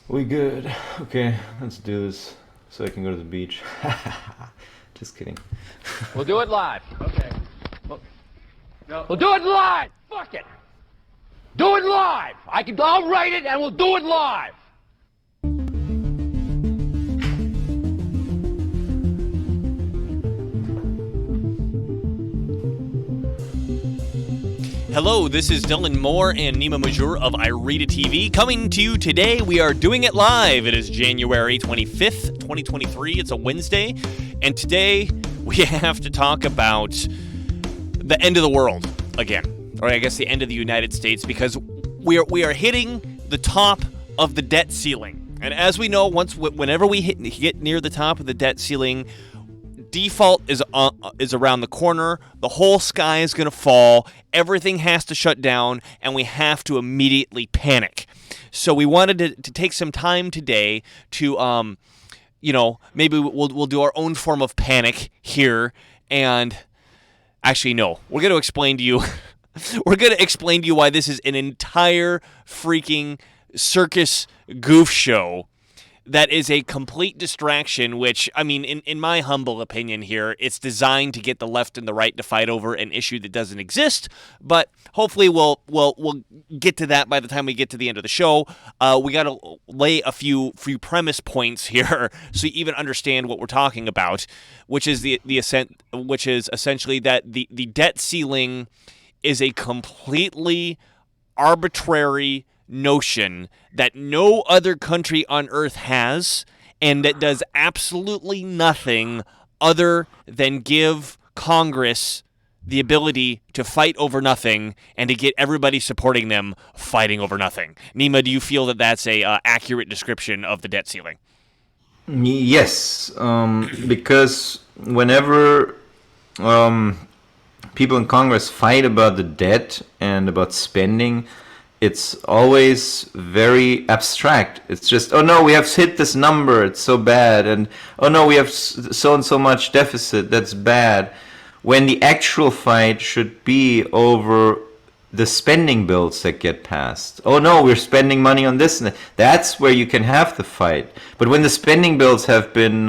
We good. Okay, let's do this so I can go to the beach. Just kidding. We'll do it live. Okay. No. We'll do it live. Fuck it. Do it live. I'll write it and we'll do it live. Hello, this is Dylan Moore and Nima Majur of iRead TV coming to you today. We are doing it live. It is January 25th, 2023. It's a Wednesday. And today we have to talk about the end of the world again. Or I guess the end of the United States, because we are hitting the top of the debt ceiling. And as we know, whenever we get near the top of the debt ceiling, default is around the corner. The whole sky is going to fall. Everything has to shut down, and we have to immediately panic. So we wanted to take some time today to, maybe we'll do our own form of panic here. And actually, no, we're going to explain to you. We're going to explain to you why this is an entire freaking circus goof show that is a complete distraction, which, I mean, in my humble opinion here, it's designed to get the left and the right to fight over an issue that doesn't exist, but hopefully we'll get to that by the time we get to the end of the show. We got to lay a few premise points here so you even understand what we're talking about, which is which is essentially that the debt ceiling is a completely arbitrary notion that no other country on earth has, and that does absolutely nothing other than give Congress the ability to fight over nothing and to get everybody supporting them fighting over nothing. Nima, do you feel that that's a accurate description of the debt ceiling? Yes, because whenever people in Congress fight about the debt and about spending, it's always very abstract. It's just, oh no, we have hit this number, it's so bad, and oh no, we have so and so much deficit, that's bad. When the actual fight should be over the spending bills that get passed. Oh no, we're spending money on this and that. That's where you can have the fight. But when the spending bills have been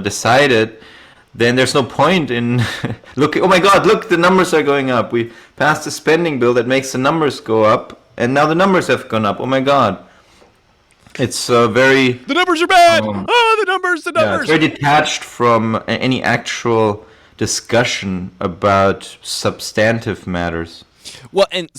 decided, then there's no point in looking, oh my god, look, the numbers are going up. We passed a spending bill that makes the numbers go up. And now the numbers have gone up. Oh my god. It's very... The numbers are bad! The numbers! Yeah, it's very detached from any actual discussion about substantive matters. Well, and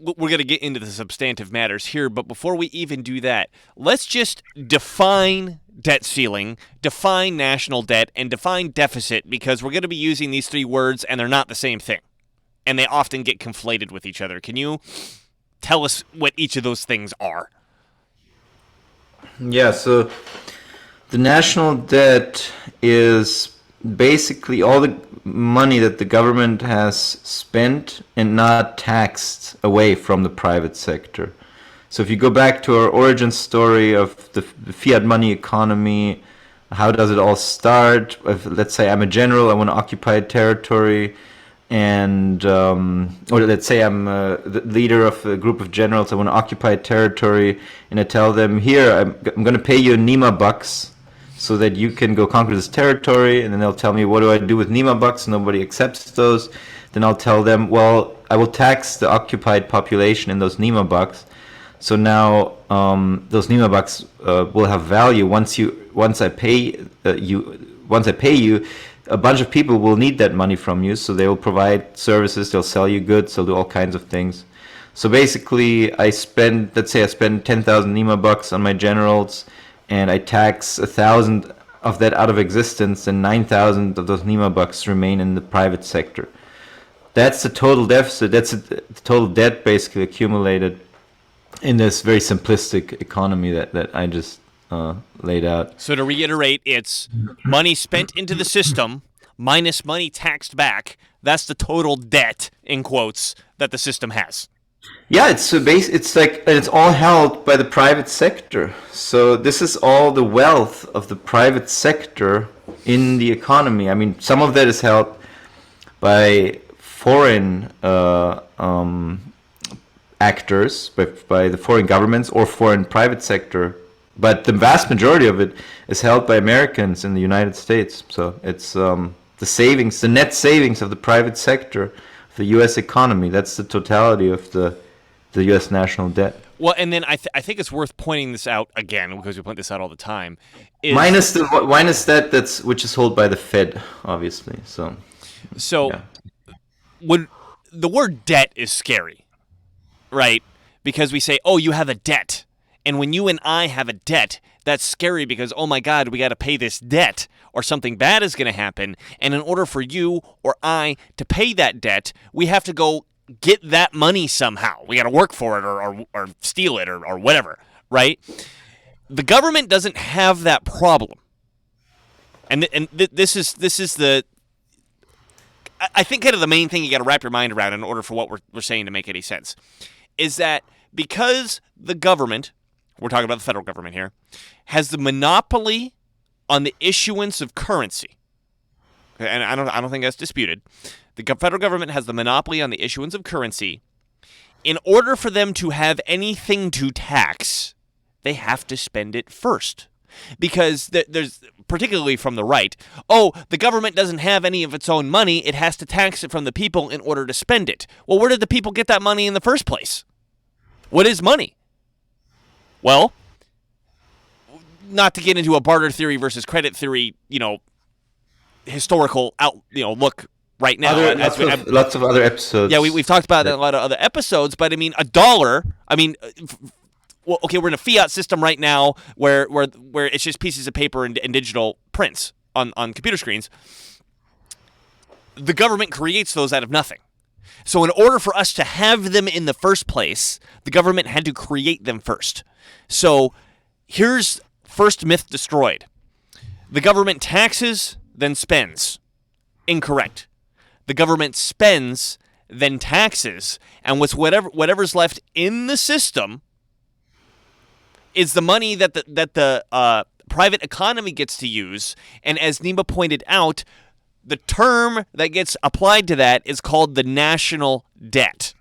we're going to get into the substantive matters here, but before we even do that, let's just define debt ceiling, define national debt, and define deficit, because we're going to be using these three words, and they're not the same thing. And they often get conflated with each other. Can you tell us what each of those things are? Yeah, so the national debt is basically all the money that the government has spent and not taxed away from the private sector. So if you go back to our origin story of the fiat money economy, how does it all start? If, let's say I'm a general, I want to occupy a territory, and or let's say I'm the leader of a group of generals. I want to occupy a territory, and I tell them, here, I'm going to pay you Nima bucks so that you can go conquer this territory. And then they'll tell me, what do I do with Nima bucks? Nobody accepts those. Then I'll tell them, well, I will tax the occupied population in those Nima bucks. So now those Nima bucks will have value once I pay you. A bunch of people will need that money from you, so they will provide services, they'll sell you goods, they'll do all kinds of things. So basically, let's say I spend 10,000 Nima bucks on my generals, and I tax 1,000 of that out of existence, and 9,000 of those Nima bucks remain in the private sector. That's the total deficit, that's the total debt basically accumulated in this very simplistic economy that I just laid out. So to reiterate, it's money spent into the system minus money taxed back. That's the total debt, in quotes, that the system has. Yeah, it's all held by the private sector. So this is all the wealth of the private sector in the economy. I mean, some of that is held by foreign actors, by the foreign governments or foreign private sector But the vast majority of it is held by Americans in the United States. So it's the savings, the net savings of the private sector, of the U.S. economy. That's the totality of the U.S. national debt. Well, and then I think it's worth pointing this out again, because we point this out all the time. Minus that which is held by the Fed, obviously. So yeah. When the word debt is scary, right? Because we say, oh, you have a debt. And when you and I have a debt, that's scary because, oh my God, we got to pay this debt or something bad is going to happen. And in order for you or I to pay that debt, we have to go get that money somehow. We got to work for it or steal it or whatever, right? The government doesn't have that problem. And this is the, I think kind of the main thing you got to wrap your mind around in order for what we're saying to make any sense, is that because the government, we're talking about the federal government here, has the monopoly on the issuance of currency, and I don't think that's disputed. The federal government has the monopoly on the issuance of currency. In order for them to have anything to tax, they have to spend it first. Because there's, particularly from the right, oh, the government doesn't have any of its own money, it has to tax it from the people in order to spend it. Well, where did the people get that money in the first place? What is money? Well, not to get into a barter theory versus credit theory, historical look right now. Lots of other episodes. Yeah, we've talked about that in a lot of other episodes, but I mean, a dollar, well, okay, we're in a fiat system right now where it's just pieces of paper and digital prints on computer screens. The government creates those out of nothing. So in order for us to have them in the first place, the government had to create them first. So here's first myth destroyed. The government taxes, then spends. Incorrect. The government spends, then taxes, and whatever's left in the system is the money that the private economy gets to use. And as Nima pointed out, the term that gets applied to that is called the national debt.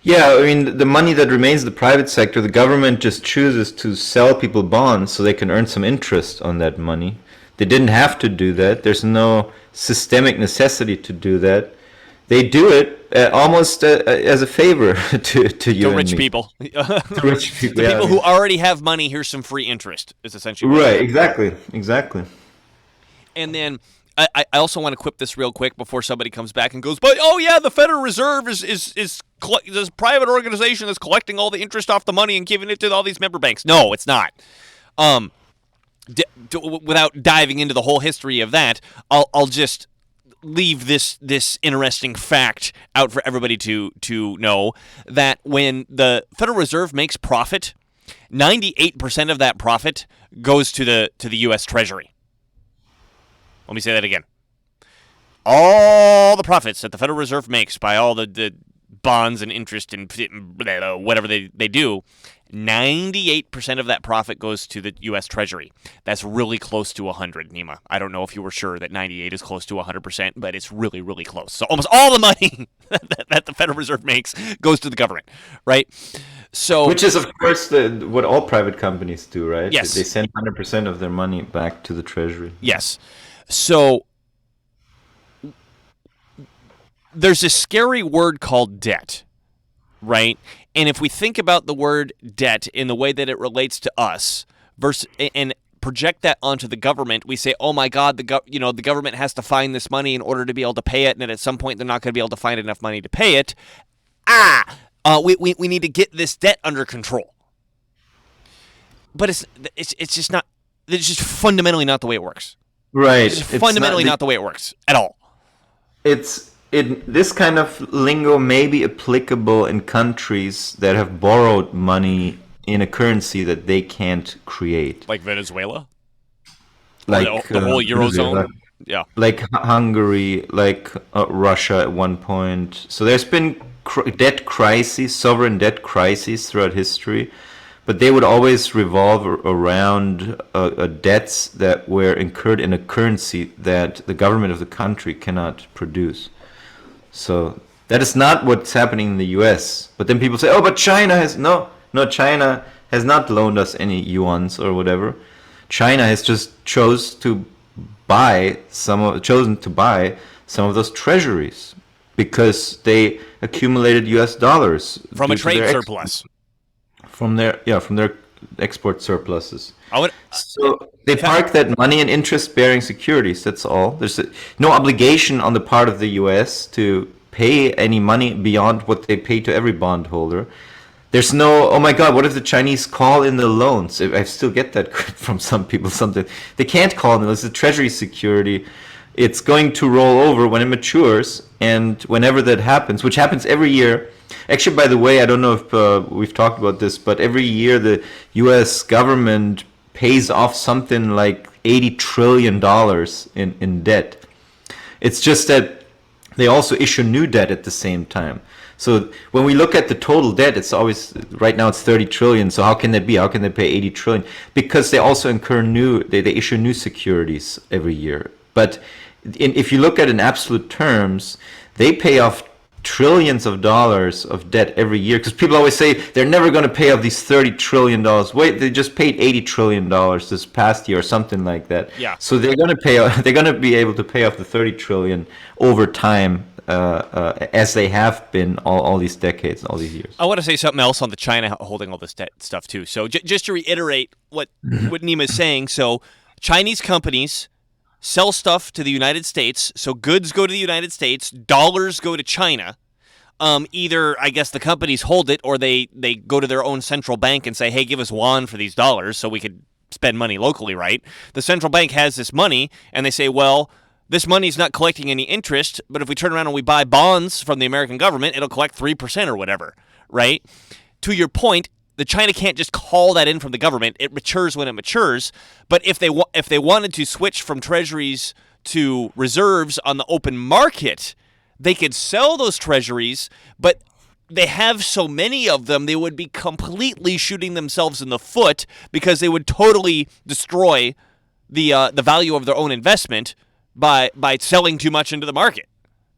Yeah, I mean, the money that remains in the private sector, the government just chooses to sell people bonds so they can earn some interest on that money. They didn't have to do that. There's no systemic necessity to do that. They do it almost as a favor to you and rich me. People. To rich people. The people who already have money, here's some free interest, is essentially what right, exactly. And then I also want to quip this real quick before somebody comes back and goes, but oh yeah, the Federal Reserve is this private organization that's collecting all the interest off the money and giving it to all these member banks. No, it's not. Without diving into the whole history of that, I'll just leave this interesting fact out for everybody to know, that when the Federal Reserve makes profit, 98% of that profit goes to the U.S. Treasury. Let me say that again. All the profits that the Federal Reserve makes by all the bonds and interest and whatever they do, 98% of that profit goes to the U.S. Treasury. That's really close to 100, Nima. I don't know if you were sure that 98 is close to 100%, but it's really, really close. So almost all the money that the Federal Reserve makes goes to the government, right? So, which is, of course, what all private companies do, right? Yes. They send 100% of their money back to the Treasury. Yes. So there's a scary word called debt, right? And if we think about the word debt in the way that it relates to us and project that onto the government, we say, oh my God, the government has to find this money in order to be able to pay it, and at some point they're not going to be able to find enough money to pay it. We need to get this debt under control. But it's just not. It's just fundamentally not the way it works. Right. It's fundamentally not the way it works at all. This kind of lingo may be applicable in countries that have borrowed money in a currency that they can't create. Like Venezuela? Like the whole Eurozone? Yeah. Like Hungary, like Russia at one point. So there's been debt crises, sovereign debt crises throughout history. But they would always revolve around debts that were incurred in a currency that the government of the country cannot produce. So that is not what's happening in the U.S. But then people say, oh, but China has... No, China has not loaned us any yuans or whatever. China has just chosen to buy some of those treasuries because they accumulated U.S. dollars From a due to trade their surplus. from their export surpluses. I would, So they park that money in interest-bearing securities. That's all. There's no obligation on the part of the U.S. to pay any money beyond what they pay to every bondholder. There's no, oh my God, what if the Chinese call in the loans? I still get that from some people. Something they can't call in. It's a treasury security. It's going to roll over when it matures, and whenever that happens, which happens every year. Actually, by the way, I don't know if we've talked about this, but every year the U.S. government pays off something like $80 trillion in debt. It's just that they also issue new debt at the same time. So when we look at the total debt, it's always, right now it's 30 trillion. So how can that be? How can they pay 80 trillion? Because they also incur they issue new securities every year. But if you look at in absolute terms, they pay off trillions of dollars of debt every year, because people always say they're never going to pay off these $30 trillion. Wait, they just paid $80 trillion this past year or something like that. Yeah. So they're going to be able to pay off the 30 trillion over time, as they have been all these decades, all these years. I want to say something else on the China holding all this debt stuff too. So just to reiterate what Nima is saying, so Chinese companies sell stuff to the United States, so goods go to the United States, dollars go to China. Either, I guess, the companies hold it, or they go to their own central bank and say, hey, give us yuan for these dollars so we could spend money locally, right? The central bank has this money, and they say, well, this money's not collecting any interest, but if we turn around and we buy bonds from the American government, it'll collect 3% or whatever, right? To your point, the China can't just call that in from the government. It matures when it matures. But if they wanted to switch from treasuries to reserves on the open market, they could sell those treasuries, but they have so many of them, they would be completely shooting themselves in the foot because they would totally destroy the value of their own investment by selling too much into the market,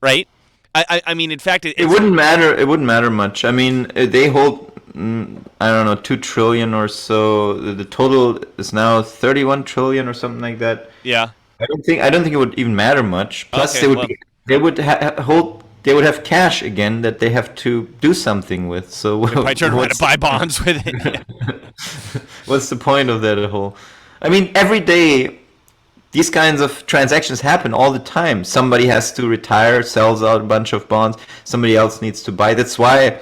right? I mean, in fact, it wouldn't matter. It wouldn't matter much. I mean, they hold, I don't know, 2 trillion or so. The total is now 31 trillion or something like that. Yeah. I don't think it would even matter much. Plus, Okay, they would have cash again that they have to do something with. So I turn around to buy bonds with it. Yeah. What's the point of that whole? I mean, every day these kinds of transactions happen all the time. Somebody has to retire, sells out a bunch of bonds. Somebody else needs to buy. That's why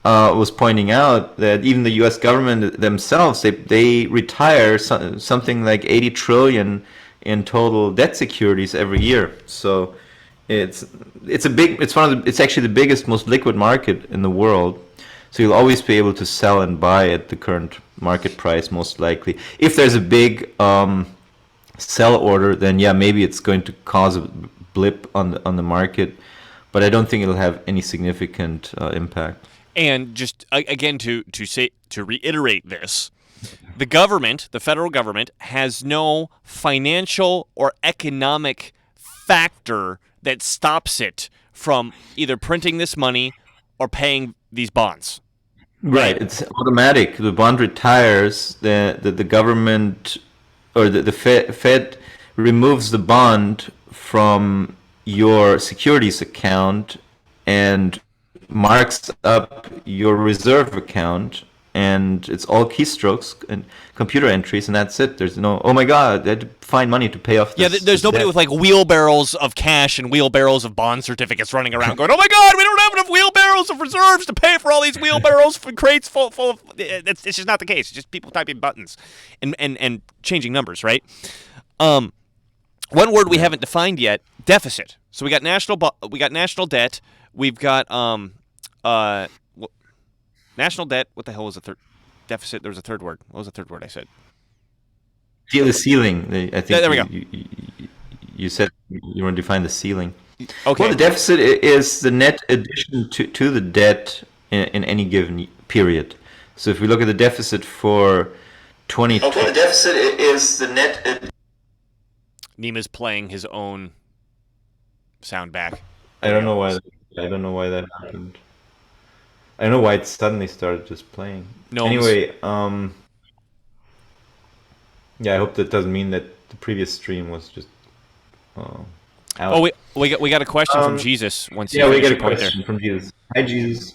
I was pointing out that even the U.S. government themselves, they retire something like 80 trillion in total debt securities every year. So it's actually the biggest, most liquid market in the world. So you'll always be able to sell and buy at the current market price, most likely. If there's a big sell order, then yeah, maybe it's going to cause a blip on the market, but I don't think it'll have any significant impact. And just again to reiterate this, the government, the federal government, has no financial or economic factor that stops it from either printing this money or paying these bonds. Right, it's automatic. The bond retires, the government or the Fed removes the bond from your securities account and marks up your reserve account, and it's all keystrokes and computer entries, and that's it. There's no, oh my God, I had to find money to pay off this. Yeah, there's nobody debt. with like wheelbarrows of cash and wheelbarrows of bond certificates running around going, oh my God, we don't have enough wheelbarrows of reserves to pay for all these wheelbarrows for crates full of... It's just not the case. It's just people typing buttons and changing numbers, right? One word we haven't defined yet, deficit. So we got national debt. We've got national debt. What the hell was the third? Deficit. There was a third word. What was the third word I said? The ceiling. I think there we go. You said you want to define the ceiling. Okay. Well, the deficit is the net addition to the debt in any given period. So if we look at the deficit for 2020... Okay, the deficit is the net... Nima's playing his own sound back. I don't know why that happened. I don't know why it suddenly started just playing. Gnomes. Anyway, yeah, I hope that doesn't mean that the previous stream was just out. Oh, we got a question from Um, Jesus. Once Yeah, you we finish get a your point question from Jesus. Hi, Jesus.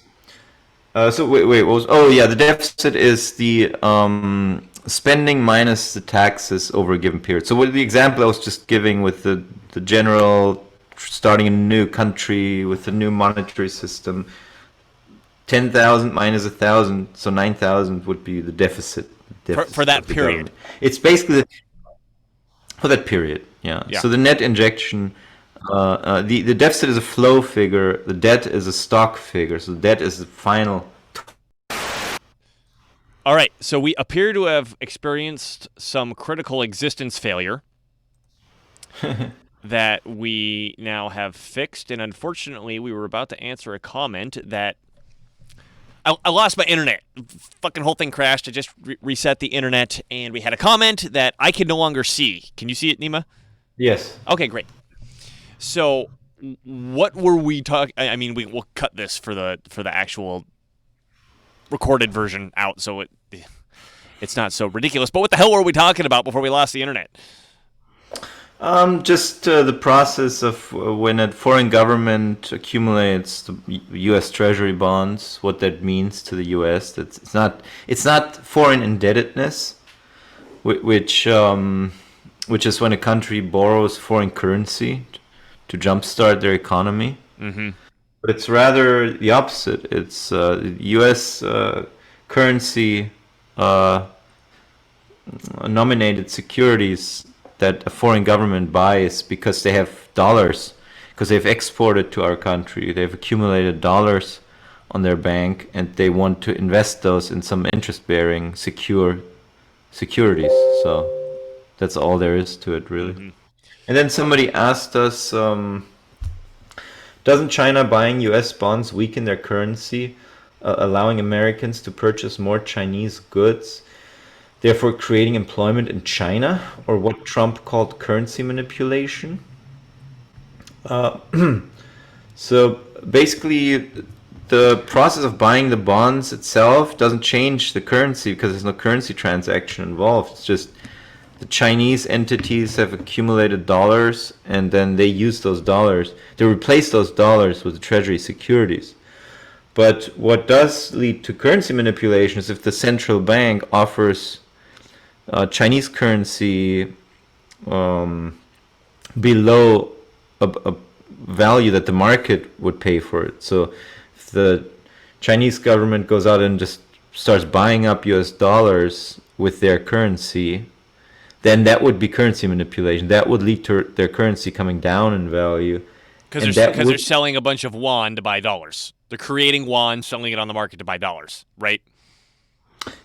So wait, what was? Oh, yeah, the deficit is the spending minus the taxes over a given period. So with the example I was just giving with the general starting a new country with a new monetary system, 10,000 minus 1,000, so 9,000 would be the deficit. For that of the period. government. It's basically for that period. Yeah. Yeah. So the net injection. The deficit is a flow figure. The debt is a stock figure. So the debt is the final. All right, so we appear to have experienced some critical existence failure that we now have fixed, and unfortunately, we were about to answer a comment that I lost my internet. Fucking whole thing crashed. I just reset the internet, and we had a comment that I can no longer see. Can you see it, Nima? Yes. Okay, great. So, what were we talking? I mean, we'll cut this for the actual recorded version out, so it's not so ridiculous. But what the hell were we talking about before we lost the internet? Just the process of when a foreign government accumulates the U.S. Treasury bonds, what that means to the U.S. It's not foreign indebtedness, which is when a country borrows foreign currency to jumpstart their economy. Mm-hmm. But it's rather the opposite. It's U.S. Currency nominated securities that a foreign government buys because they have dollars, because they've exported to our country. They've accumulated dollars on their bank, and they want to invest those in some interest-bearing secure securities. So that's all there is to it, really. Mm-hmm. And then somebody asked us, doesn't China buying U.S. bonds weaken their currency, allowing Americans to purchase more Chinese goods, therefore creating employment in China, or what Trump called currency manipulation? So basically, the process of buying the bonds itself doesn't change the currency because there's no currency transaction involved. It's just the Chinese entities have accumulated dollars, and then they use those dollars. They replace those dollars with the treasury securities. But what does lead to currency manipulation is if the central bank offers Chinese currency below a value that the market would pay for it. So if the Chinese government goes out and just starts buying up US dollars with their currency, then that would be currency manipulation. That would lead to their currency coming down in value. Because they're selling a bunch of yuan to buy dollars. They're creating yuan, selling it on the market to buy dollars, right?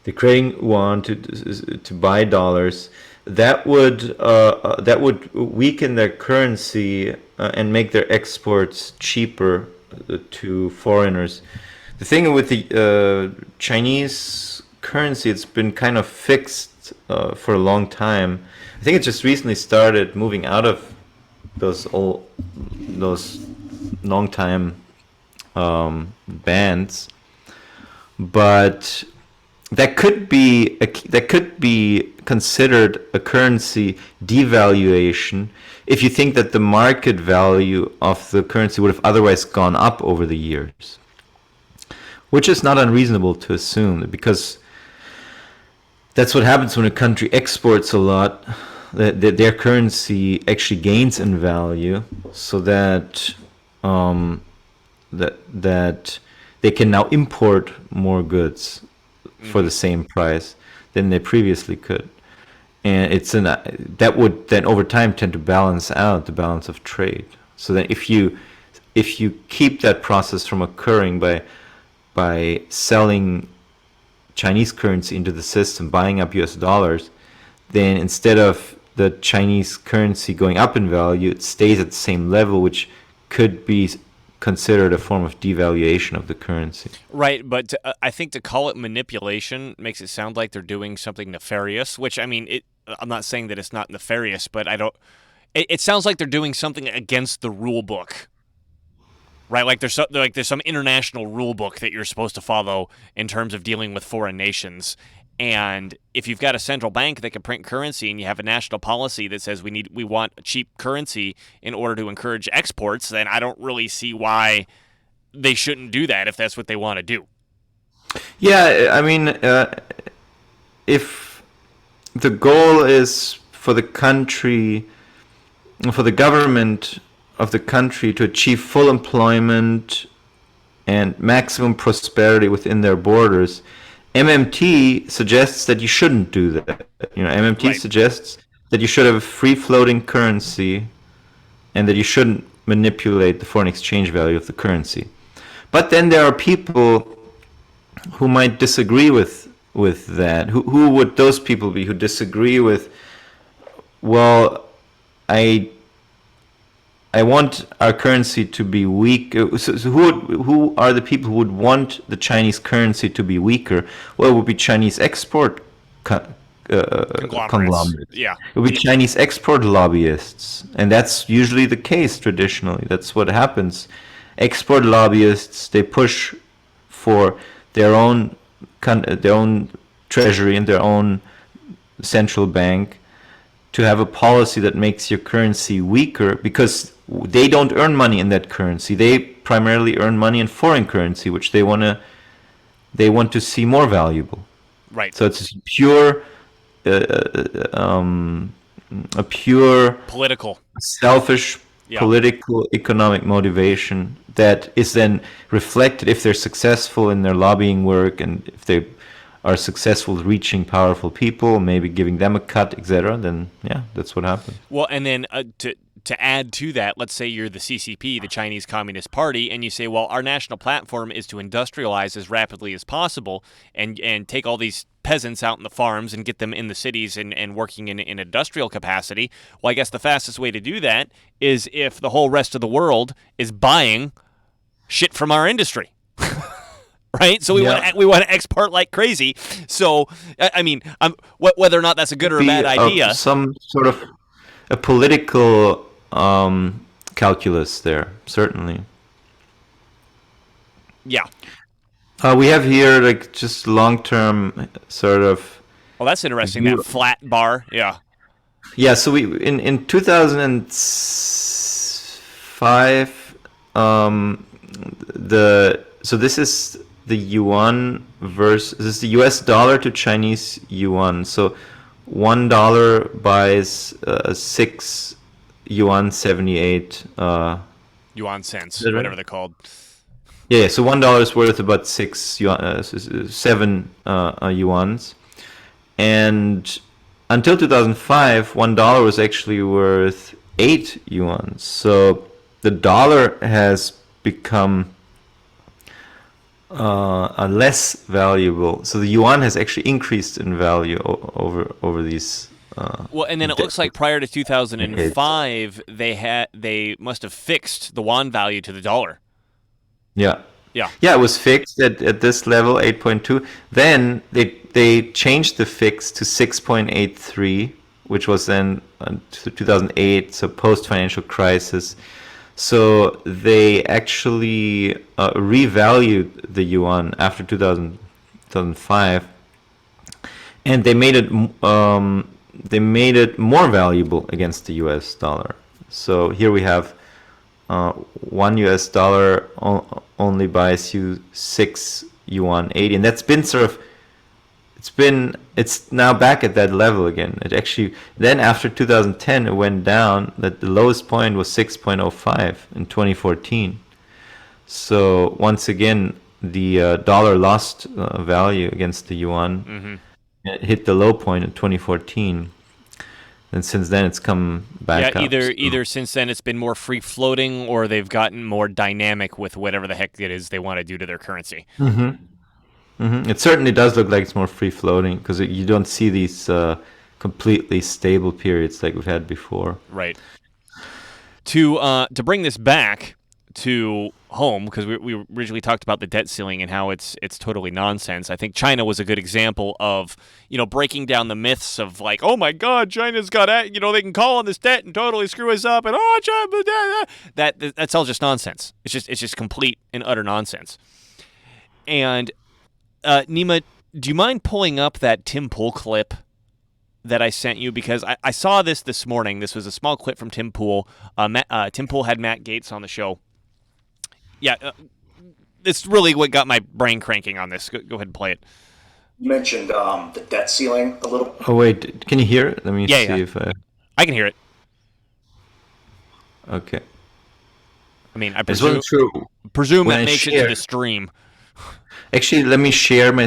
They're creating yuan to buy dollars. That would weaken their currency and make their exports cheaper to foreigners. The thing with the Chinese currency, it's been kind of fixed for a long time. I think it just recently started moving out of those long time bands, but that could be considered a currency devaluation if you think that the market value of the currency would have otherwise gone up over the years, which is not unreasonable to assume, because that's what happens when a country exports a lot. That their currency actually gains in value, so that that they can now import more goods for the same price than they previously could, and that would then over time tend to balance out the balance of trade. So that if you keep that process from occurring by selling Chinese currency into the system, buying up US dollars, then instead of the Chinese currency going up in value, it stays at the same level, which could be considered a form of devaluation of the currency. Right, but I think to call it manipulation makes it sound like they're doing something nefarious, which, I mean, I'm not saying that it's not nefarious, but it sounds like they're doing something against the rule book. right? Like there's some international rule book that you're supposed to follow in terms of dealing with foreign nations. And if you've got a central bank that can print currency and you have a national policy that says we want cheap currency in order to encourage exports, then I don't really see why they shouldn't do that if that's what they want to do. Yeah, I mean, if the goal is for the country, for the government of the country to achieve full employment and maximum prosperity within their borders, MMT suggests that you shouldn't do that. MMT Right. suggests that you should have a free-floating currency and that you shouldn't manipulate the foreign exchange value of the currency. But then there are people who might disagree with that. Who would those people be who disagree with, well, I want our currency to be weak. So who are the people who would want the Chinese currency to be weaker? Well, it would be Chinese export conglomerates. Yeah. It would be Chinese export lobbyists, and that's usually the case traditionally. That's what happens. Export lobbyists, they push for their own treasury and their own central bank to have a policy that makes your currency weaker, because they don't earn money in that currency. They primarily earn money in foreign currency, which they want to see more valuable. Right. So it's a pure Political. selfish Yeah. political economic motivation that is then reflected if they're successful in their lobbying work, and if they are successful reaching powerful people, maybe giving them a cut, etc. Then yeah, that's what happens. Well, and then to add to that, let's say you're the CCP, the Chinese Communist Party, and you say, well, our national platform is to industrialize as rapidly as possible and take all these peasants out in the farms and get them in the cities and working in industrial capacity. Well, I guess the fastest way to do that is if the whole rest of the world is buying shit from our industry. Right, so we want to export like crazy. So I mean, whether or not that's a good or a bad idea, some sort of a political calculus there, certainly. Yeah. We have here like just long-term sort of. Oh, that's interesting. That flat bar. Yeah. Yeah. So we in 2005, this is the yuan versus, this is the US dollar to Chinese yuan. So $1 buys 6 yuan 78. Yuan cents, right? whatever they're called. Yeah, so $1 is worth about 7 yuans, and until 2005, $1 was actually worth 8 yuans. So the dollar has become less valuable. So the yuan has actually increased in value over these. Well, and then it looks like prior to 2005, they must have fixed the yuan value to the dollar. Yeah. Yeah. Yeah, it was fixed at this level, 8.2. Then they changed the fix to 6.83, which was then 2008, so post-financial crisis. So they actually revalued the yuan after 2005, and they made it more valuable against the US dollar. So here we have $1 US only buys you 6 yuan 80, and that's been sort of, it's now back at that level again. It actually, then after 2010 it went down, that the lowest point was 6.05 in 2014. So once again the dollar lost value against the yuan. Mm-hmm. It hit the low point in 2014. And since then, it's come back up. Either since then it's been more free floating, or they've gotten more dynamic with whatever the heck it is they want to do to their currency. Mm-hmm. Mm-hmm. It certainly does look like it's more free floating, because you don't see these completely stable periods like we've had before. Right. To bring this back to home, because we originally talked about the debt ceiling and how it's totally nonsense. I think China was a good example of, breaking down the myths of like, oh my God, China's got they can call on this debt and totally screw us up, and that's all just nonsense. It's just complete and utter nonsense. And Nima, do you mind pulling up that Tim Pool clip that I sent you? Because I saw this morning. This was a small clip from Tim Pool. Tim Pool had Matt Gaetz on the show. Yeah, it's really what got my brain cranking on this. Go ahead and play it. You mentioned the debt ceiling a little. Oh wait, can you hear it? Let me see if I can hear it. Okay. I mean, I This wasn't true. presume When that I makes it share- to the stream. Actually, let me share my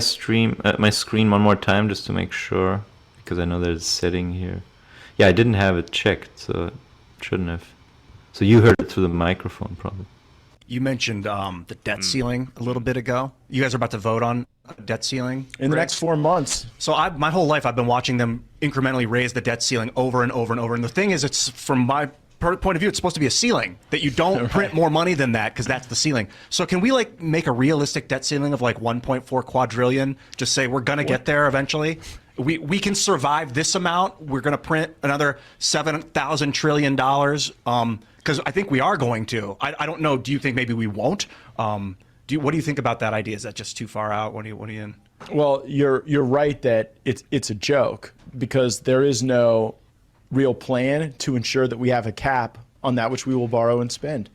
my screen one more time just to make sure, because I know there's a setting here. Yeah, I didn't have it checked, so it shouldn't have. So you heard it through the microphone, probably. You mentioned the debt ceiling a little bit ago. You guys are about to vote on a debt ceiling in the next 4 months. So my whole life I've been watching them incrementally raise the debt ceiling over and over and over. And the thing is, it's from my point of view, it's supposed to be a ceiling that you don't print more money than that, because that's the ceiling. So can we like make a realistic debt ceiling of like 1.4 quadrillion? Just say we're gonna get there eventually. We can survive this amount. We're gonna print another $7,000 trillion. Because I think we are going to. I don't know. Do you think maybe we won't? What do you think about that idea? Is that just too far out? What are you in? Well, you're right that it's a joke, because there is no real plan to ensure that we have a cap on that which we will borrow and spend.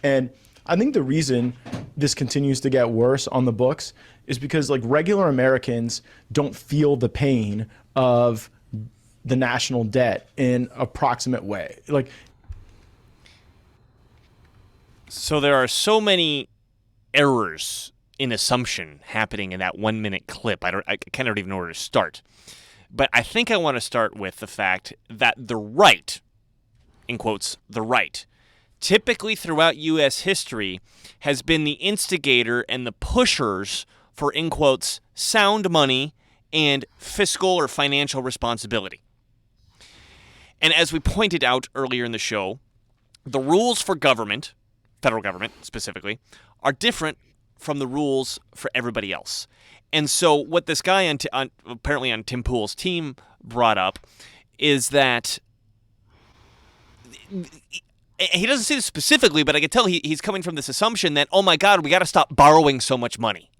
And I think the reason this continues to get worse on the books is because like regular Americans don't feel the pain of the national debt in a proximate way. Like, so there are so many errors in assumption happening in that 1 minute clip. I kind of don't even know where to start. But I think I want to start with the fact that the right, in quotes, the right, typically throughout U.S. history has been the instigator and the pushers for, in quotes, sound money and fiscal or financial responsibility. And as we pointed out earlier in the show, the rules for government, federal government specifically, are different from the rules for everybody else. And so what this guy apparently on Tim Pool's team brought up is that he doesn't say this specifically, but I can tell he's coming from this assumption that, oh my God, we got to stop borrowing so much money.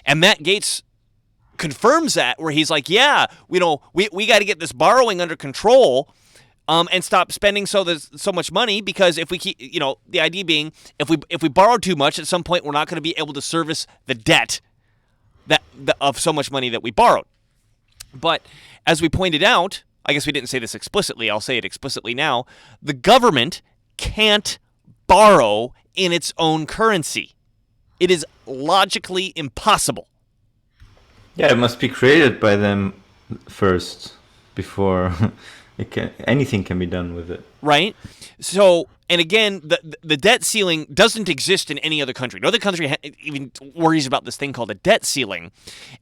And Matt Gaetz confirms that, where he's like, yeah, we got to get this borrowing under control. And stop spending so much money, because if we keep, the idea being, if we borrow too much, at some point we're not going to be able to service the debt of so much money that we borrowed. But as we pointed out, I guess we didn't say this explicitly, I'll say it explicitly now, the government can't borrow in its own currency. It is logically impossible. Yeah, it must be created by them first before anything can be done with it. Right? So, and again, the debt ceiling doesn't exist in any other country. No other country even worries about this thing called a debt ceiling.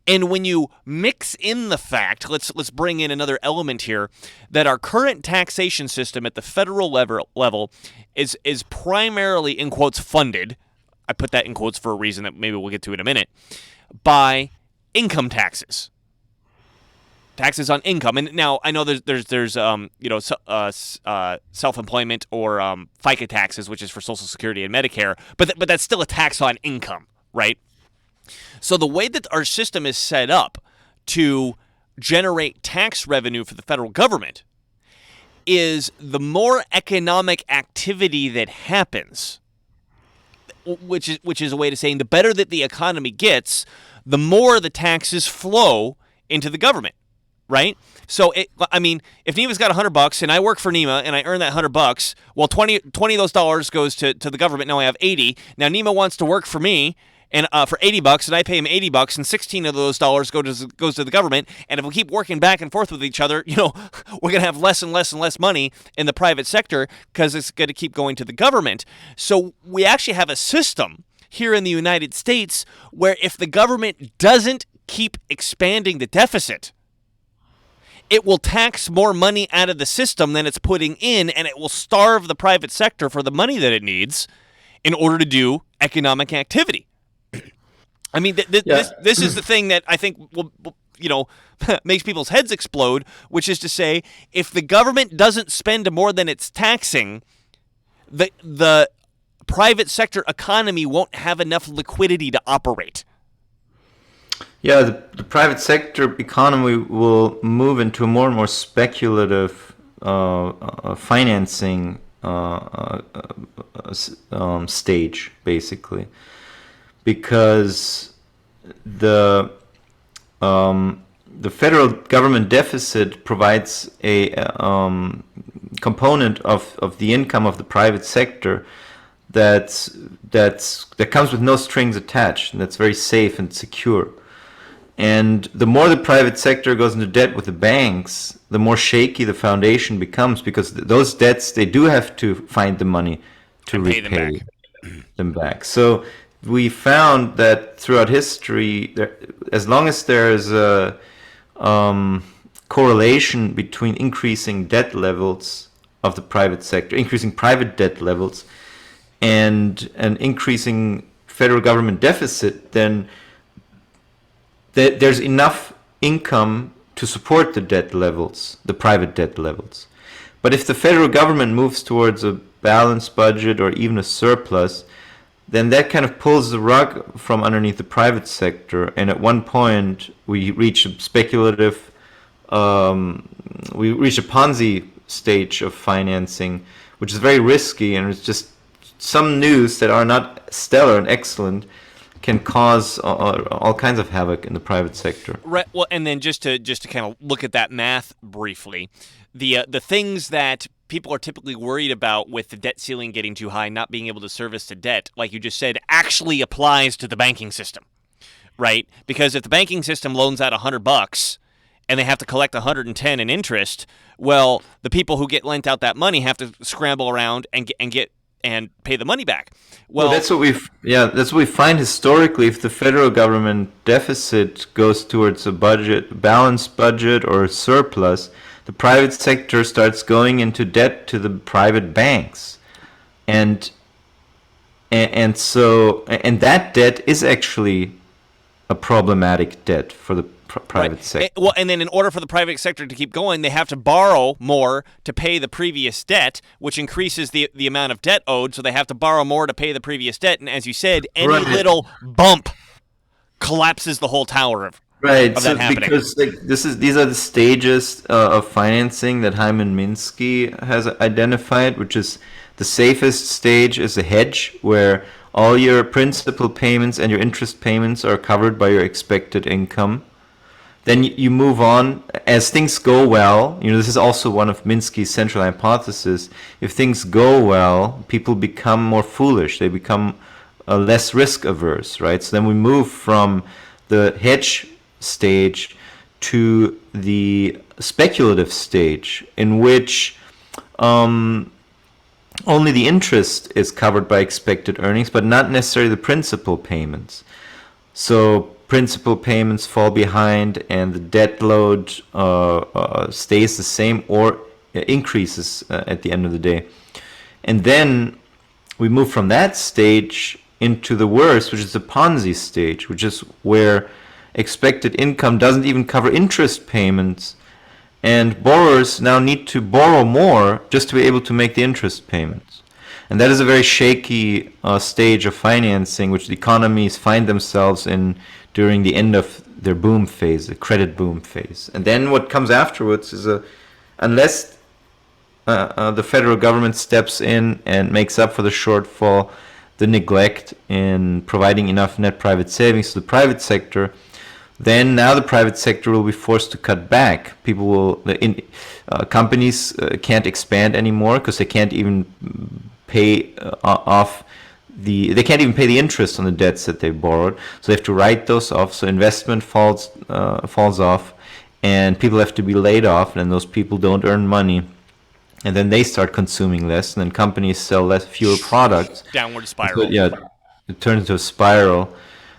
And when you mix in the fact, let's bring in another element here, that our current taxation system at the federal level is primarily, in quotes, funded. I put that in quotes for a reason that maybe we'll get to in a minute, by income taxes. Taxes on income. And now I know there's self-employment or FICA taxes, which is for Social Security and Medicare, but that's still a tax on income, right? So the way that our system is set up to generate tax revenue for the federal government is the more economic activity that happens, which is a way to saying the better that the economy gets, the more the taxes flow into the government. Right? So, if Nima's got $100 and I work for Nima and I earn that $100, well, 20 of those dollars goes to the government. Now I have 80. Now Nima wants to work for me and for $80 and I pay him $80 and 16 of those dollars goes to the government. And if we keep working back and forth with each other, we're going to have less and less and less money in the private sector because it's going to keep going to the government. So we actually have a system here in the United States where if the government doesn't keep expanding the deficit, it will tax more money out of the system than it's putting in, and it will starve the private sector for the money that it needs in order to do economic activity. I mean, this is the thing that I think will makes people's heads explode, which is to say, if the government doesn't spend more than it's taxing, the private sector economy won't have enough liquidity to operate. Yeah, the private sector economy will move into a more and more speculative financing stage, basically, because the federal government deficit provides a component of the income of the private sector that comes with no strings attached, and that's very safe and secure. And the more the private sector goes into debt with the banks, the more shaky the foundation becomes, because those debts, they do have to find the money to repay them back. So we found that throughout history, as long as there's a correlation between increasing debt levels of the private sector, increasing private debt levels, and an increasing federal government deficit, then there's enough income to support the debt levels, the private debt levels. But if the federal government moves towards a balanced budget or even a surplus, then that kind of pulls the rug from underneath the private sector. And at one point, we reach a speculative, we reach a Ponzi stage of financing, which is very risky, and it's just some news that are not stellar and excellent can cause all kinds of havoc in the private sector. Right. Well, and then just to kind of look at that math briefly, the things that people are typically worried about with the debt ceiling getting too high, not being able to service the debt, like you just said, actually applies to the banking system, right? Because if the banking system loans out $100 and they have to collect 110 in interest, well, the people who get lent out that money have to scramble around and pay the money back. Well, that's what we find historically. If the federal government deficit goes towards a balanced budget or a surplus, the private sector starts going into debt to the private banks, and that debt is actually a problematic debt for the private sector. Well, and then in order for the private sector to keep going, they have to borrow more to pay the previous debt, which increases the amount of debt owed. So they have to borrow more to pay the previous debt, and as you said, any little bump collapses the whole tower of. Right, so because these are the stages of financing that Hyman Minsky has identified, which is the safest stage is a hedge, where all your principal payments and your interest payments are covered by your expected income. Then you move on as things go well. This is also one of Minsky's central hypotheses. If things go well, people become more foolish. They become less risk averse, right? So then we move from the hedge stage to the speculative stage, in which only the interest is covered by expected earnings, but not necessarily the principal payments. So principal payments fall behind, and the debt load stays the same or increases at the end of the day. And then we move from that stage into the worst, which is the Ponzi stage, which is where expected income doesn't even cover interest payments, and borrowers now need to borrow more just to be able to make the interest payments. And that is a very shaky stage of financing, which the economies find themselves in during the end of their boom phase, the credit boom phase. And then what comes afterwards is unless the federal government steps in and makes up for the shortfall, the neglect in providing enough net private savings to the private sector, then now the private sector will be forced to cut back. Companies can't expand anymore because they can't even pay they can't even pay the interest on the debts that they've borrowed. So they have to write those off. So investment falls off, and people have to be laid off, and those people don't earn money. And then they start consuming less, and then companies sell fewer products. Downward spiral. So, yeah, it turns into a spiral.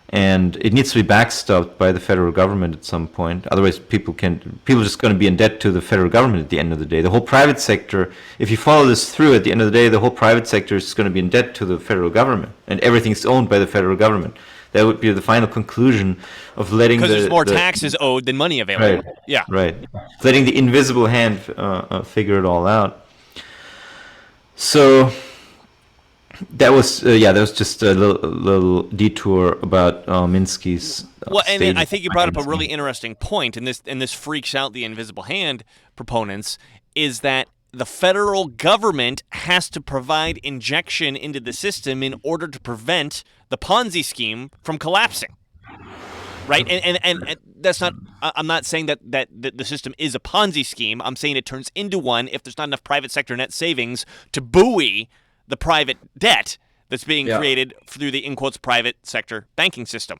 and it needs to be backstopped by the federal government at some point. Otherwise, people are just going to be in debt to the federal government at the end of the day. The whole private sector, if you follow this through, at the end of the day, the whole private sector is going to be in debt to the federal government, and everything's owned by the federal government. That would be the final conclusion of letting because there's more taxes owed than money available. Right. Yeah. Right. Letting the invisible hand figure it all out. So that was just a little detour about Minsky's. Well, and state I think you brought up a of really interesting point, and this freaks out the invisible hand proponents, is that the federal government has to provide injection into the system in order to prevent the Ponzi scheme from collapsing. Right? And that's not, I'm not saying that the system is a Ponzi scheme. I'm saying it turns into one if there's not enough private sector net savings to buoy the private debt that's being created through the, in quotes, private sector banking system.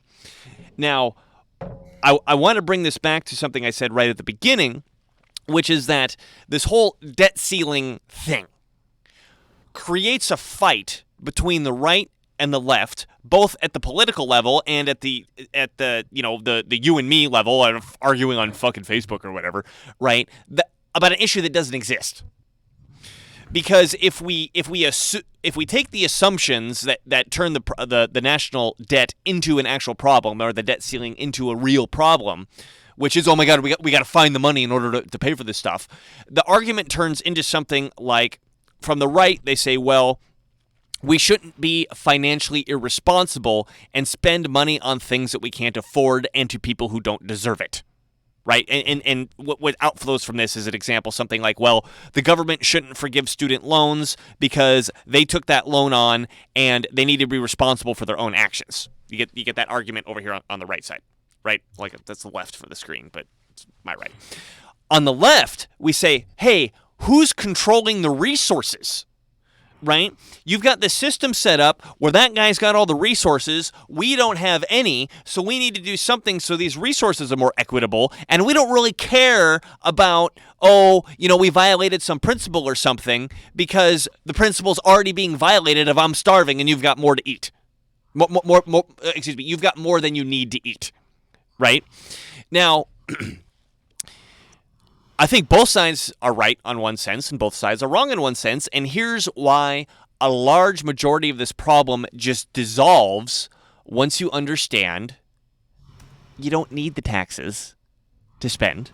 Now, I want to bring this back to something I said right at the beginning, which is that this whole debt ceiling thing creates a fight between the right and the left, both at the political level and at the the you and me level, of arguing on fucking Facebook or whatever, right? About an issue that doesn't exist. Because if we take the assumptions that turn the national debt into an actual problem, or the debt ceiling into a real problem, which is, oh my God, we got to find the money in order to pay for this stuff, the argument turns into something like, from the right, they say, well, we shouldn't be financially irresponsible and spend money on things that we can't afford and to people who don't deserve it. Right? And what outflows from this is an example, something like, well, the government shouldn't forgive student loans because they took that loan on and they need to be responsible for their own actions. You get that argument over here on the right side, right? Like, that's the left for the screen, but it's my right. On the left, we say, hey, who's controlling the resources? Right? You've got the system set up where that guy's got all the resources. We don't have any, so we need to do something so these resources are more equitable. And we don't really care about, we violated some principle or something, because the principle's already being violated if I'm starving and you've got more to eat. You've got more than you need to eat. Right? Now, I think both sides are right on one sense and both sides are wrong in one sense, and here's why a large majority of this problem just dissolves once you understand you don't need the taxes to spend,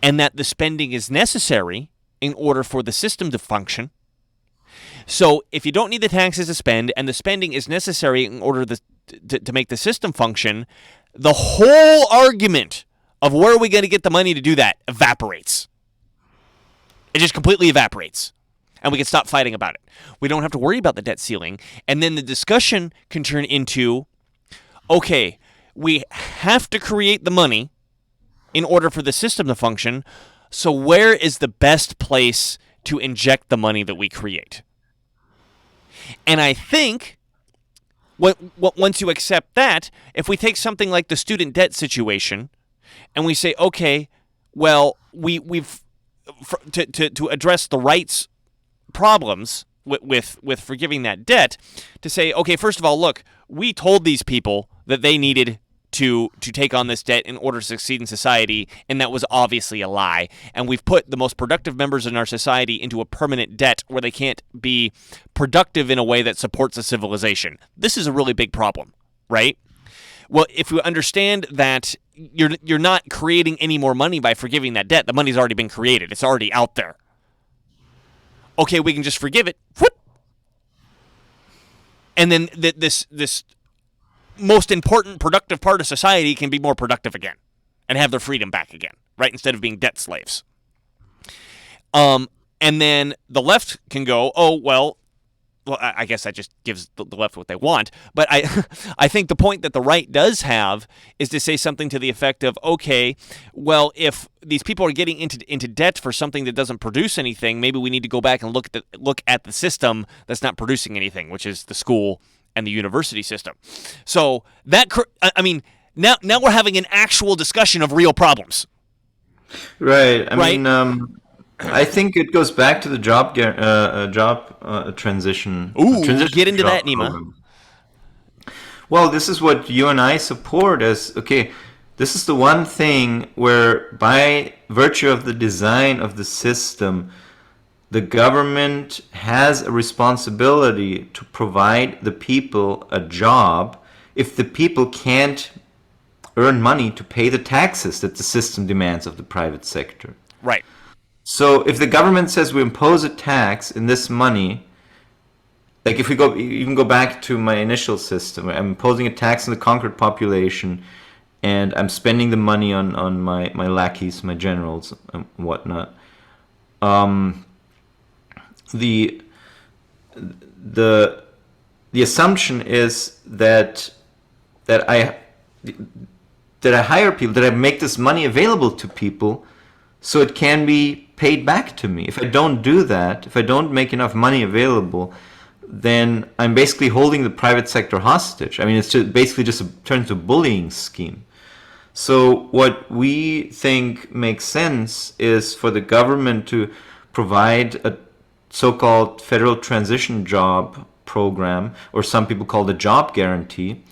and that the spending is necessary in order for the system to function. So if you don't need the taxes to spend and the spending is necessary in order to make the system function, the whole argument of where are we going to get the money to do that evaporates. It just completely evaporates. And we can stop fighting about it. We don't have to worry about the debt ceiling. And then the discussion can turn into, okay, we have to create the money in order for the system to function. So where is the best place to inject the money that we create? And I think once you accept that, if we take something like the student debt situation, and we say, okay, well, to address the rights problems with forgiving that debt, to say, okay, first of all, look, we told these people that they needed to take on this debt in order to succeed in society, and that was obviously a lie. And we've put the most productive members in our society into a permanent debt where they can't be productive in a way that supports a civilization. This is a really big problem, right? Well, if we understand that you're not creating any more money by forgiving that debt, the money's already been created. It's already out there. Okay, we can just forgive it. Whoop. And then this most important productive part of society can be more productive again and have their freedom back again, right? Instead of being debt slaves. And then the left can go, well, I guess that just gives the left what they want. But I think the point that the right does have is to say something to the effect of, okay, well, if these people are getting into debt for something that doesn't produce anything, maybe we need to go back and look at the system that's not producing anything, which is the school and the university system. So now we're having an actual discussion of real problems. Right. I mean, I think it goes back to the job transition. Ooh, get into that, Nima. Well, this is what you and I support as, okay, this is the one thing where by virtue of the design of the system, the government has a responsibility to provide the people a job if the people can't earn money to pay the taxes that the system demands of the private sector. Right. So if the government says we impose a tax in this money, like if we go back to my initial system, I'm imposing a tax on the conquered population, and I'm spending the money on my lackeys, my generals, and whatnot. The assumption is that I hire people, that I make this money available to people, so it can be paid back to me. If I don't do that, if I don't make enough money available, then I'm basically holding the private sector hostage. I mean, it's basically just turns to a bullying scheme. So what we think makes sense is for the government to provide a so-called federal transition job program, or some people call the job guarantee,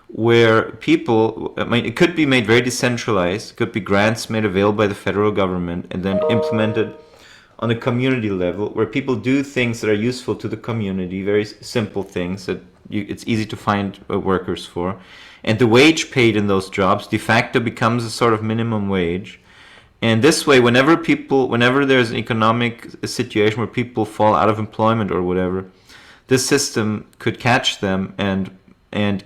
where people, I mean, it could be made very decentralized, it could be grants made available by the federal government and then implemented on a community level, where people do things that are useful to the community, very simple things that it's easy to find workers for. And the wage paid in those jobs de facto becomes a sort of minimum wage. And this way, whenever there's an economic situation where people fall out of employment or whatever, this system could catch them and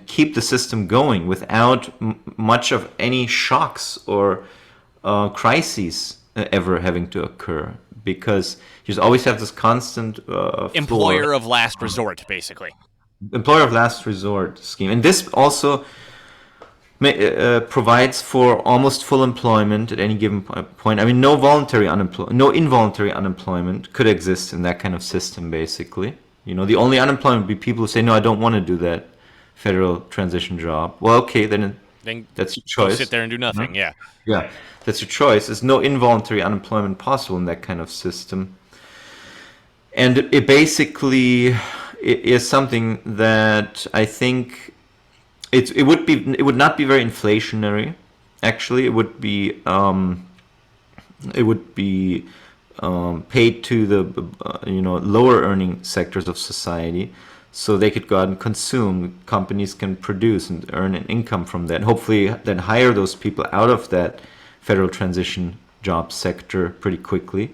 keep the system going without much of any shocks or crises ever having to occur, because you always have this constant Employer of last resort, basically. Employer of last resort scheme. And this also provides for almost full employment at any given point. I mean, no involuntary unemployment could exist in that kind of system, basically. You know, the only unemployment would be people who say, no, I don't want to do that federal transition job. Well, okay, then that's your choice. Sit there and do nothing, yeah. Yeah, that's your choice. There's no involuntary unemployment possible in that kind of system. And it basically is something that I think it would not be very inflationary. Actually, it would be paid to the lower earning sectors of society, so they could go out and consume. Companies can produce and earn an income from that. Hopefully, then hire those people out of that federal transition job sector pretty quickly.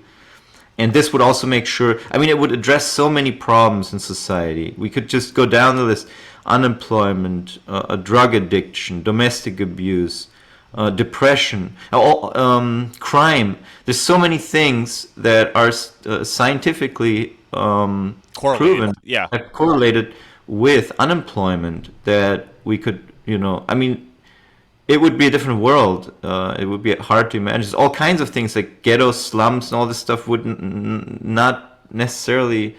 And this would also make sure, I mean, it would address so many problems in society. We could just go down the list: unemployment, drug addiction, domestic abuse, depression, crime. There's so many things that are scientifically proven, correlated with unemployment, that we could, I mean, it would be a different world. It would be hard to imagine. There's all kinds of things like ghetto slums and all this stuff would not necessarily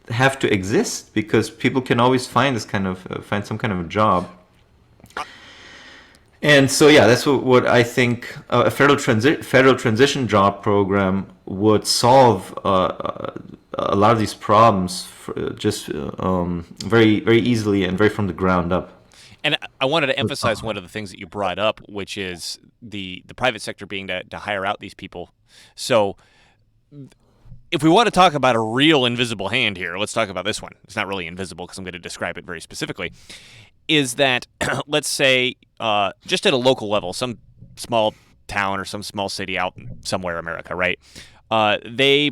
have to exist, because people can always find find some kind of a job. And so, yeah, that's what I think a federal transition job program would solve a lot of these problems very, very easily and very from the ground up. And I wanted to emphasize one of the things that you brought up, which is the private sector being to hire out these people. So if we want to talk about a real invisible hand here, let's talk about this one. It's not really invisible because I'm going to describe it very specifically. Is that, let's say, just at a local level, some small town or some small city out somewhere in America, right? They,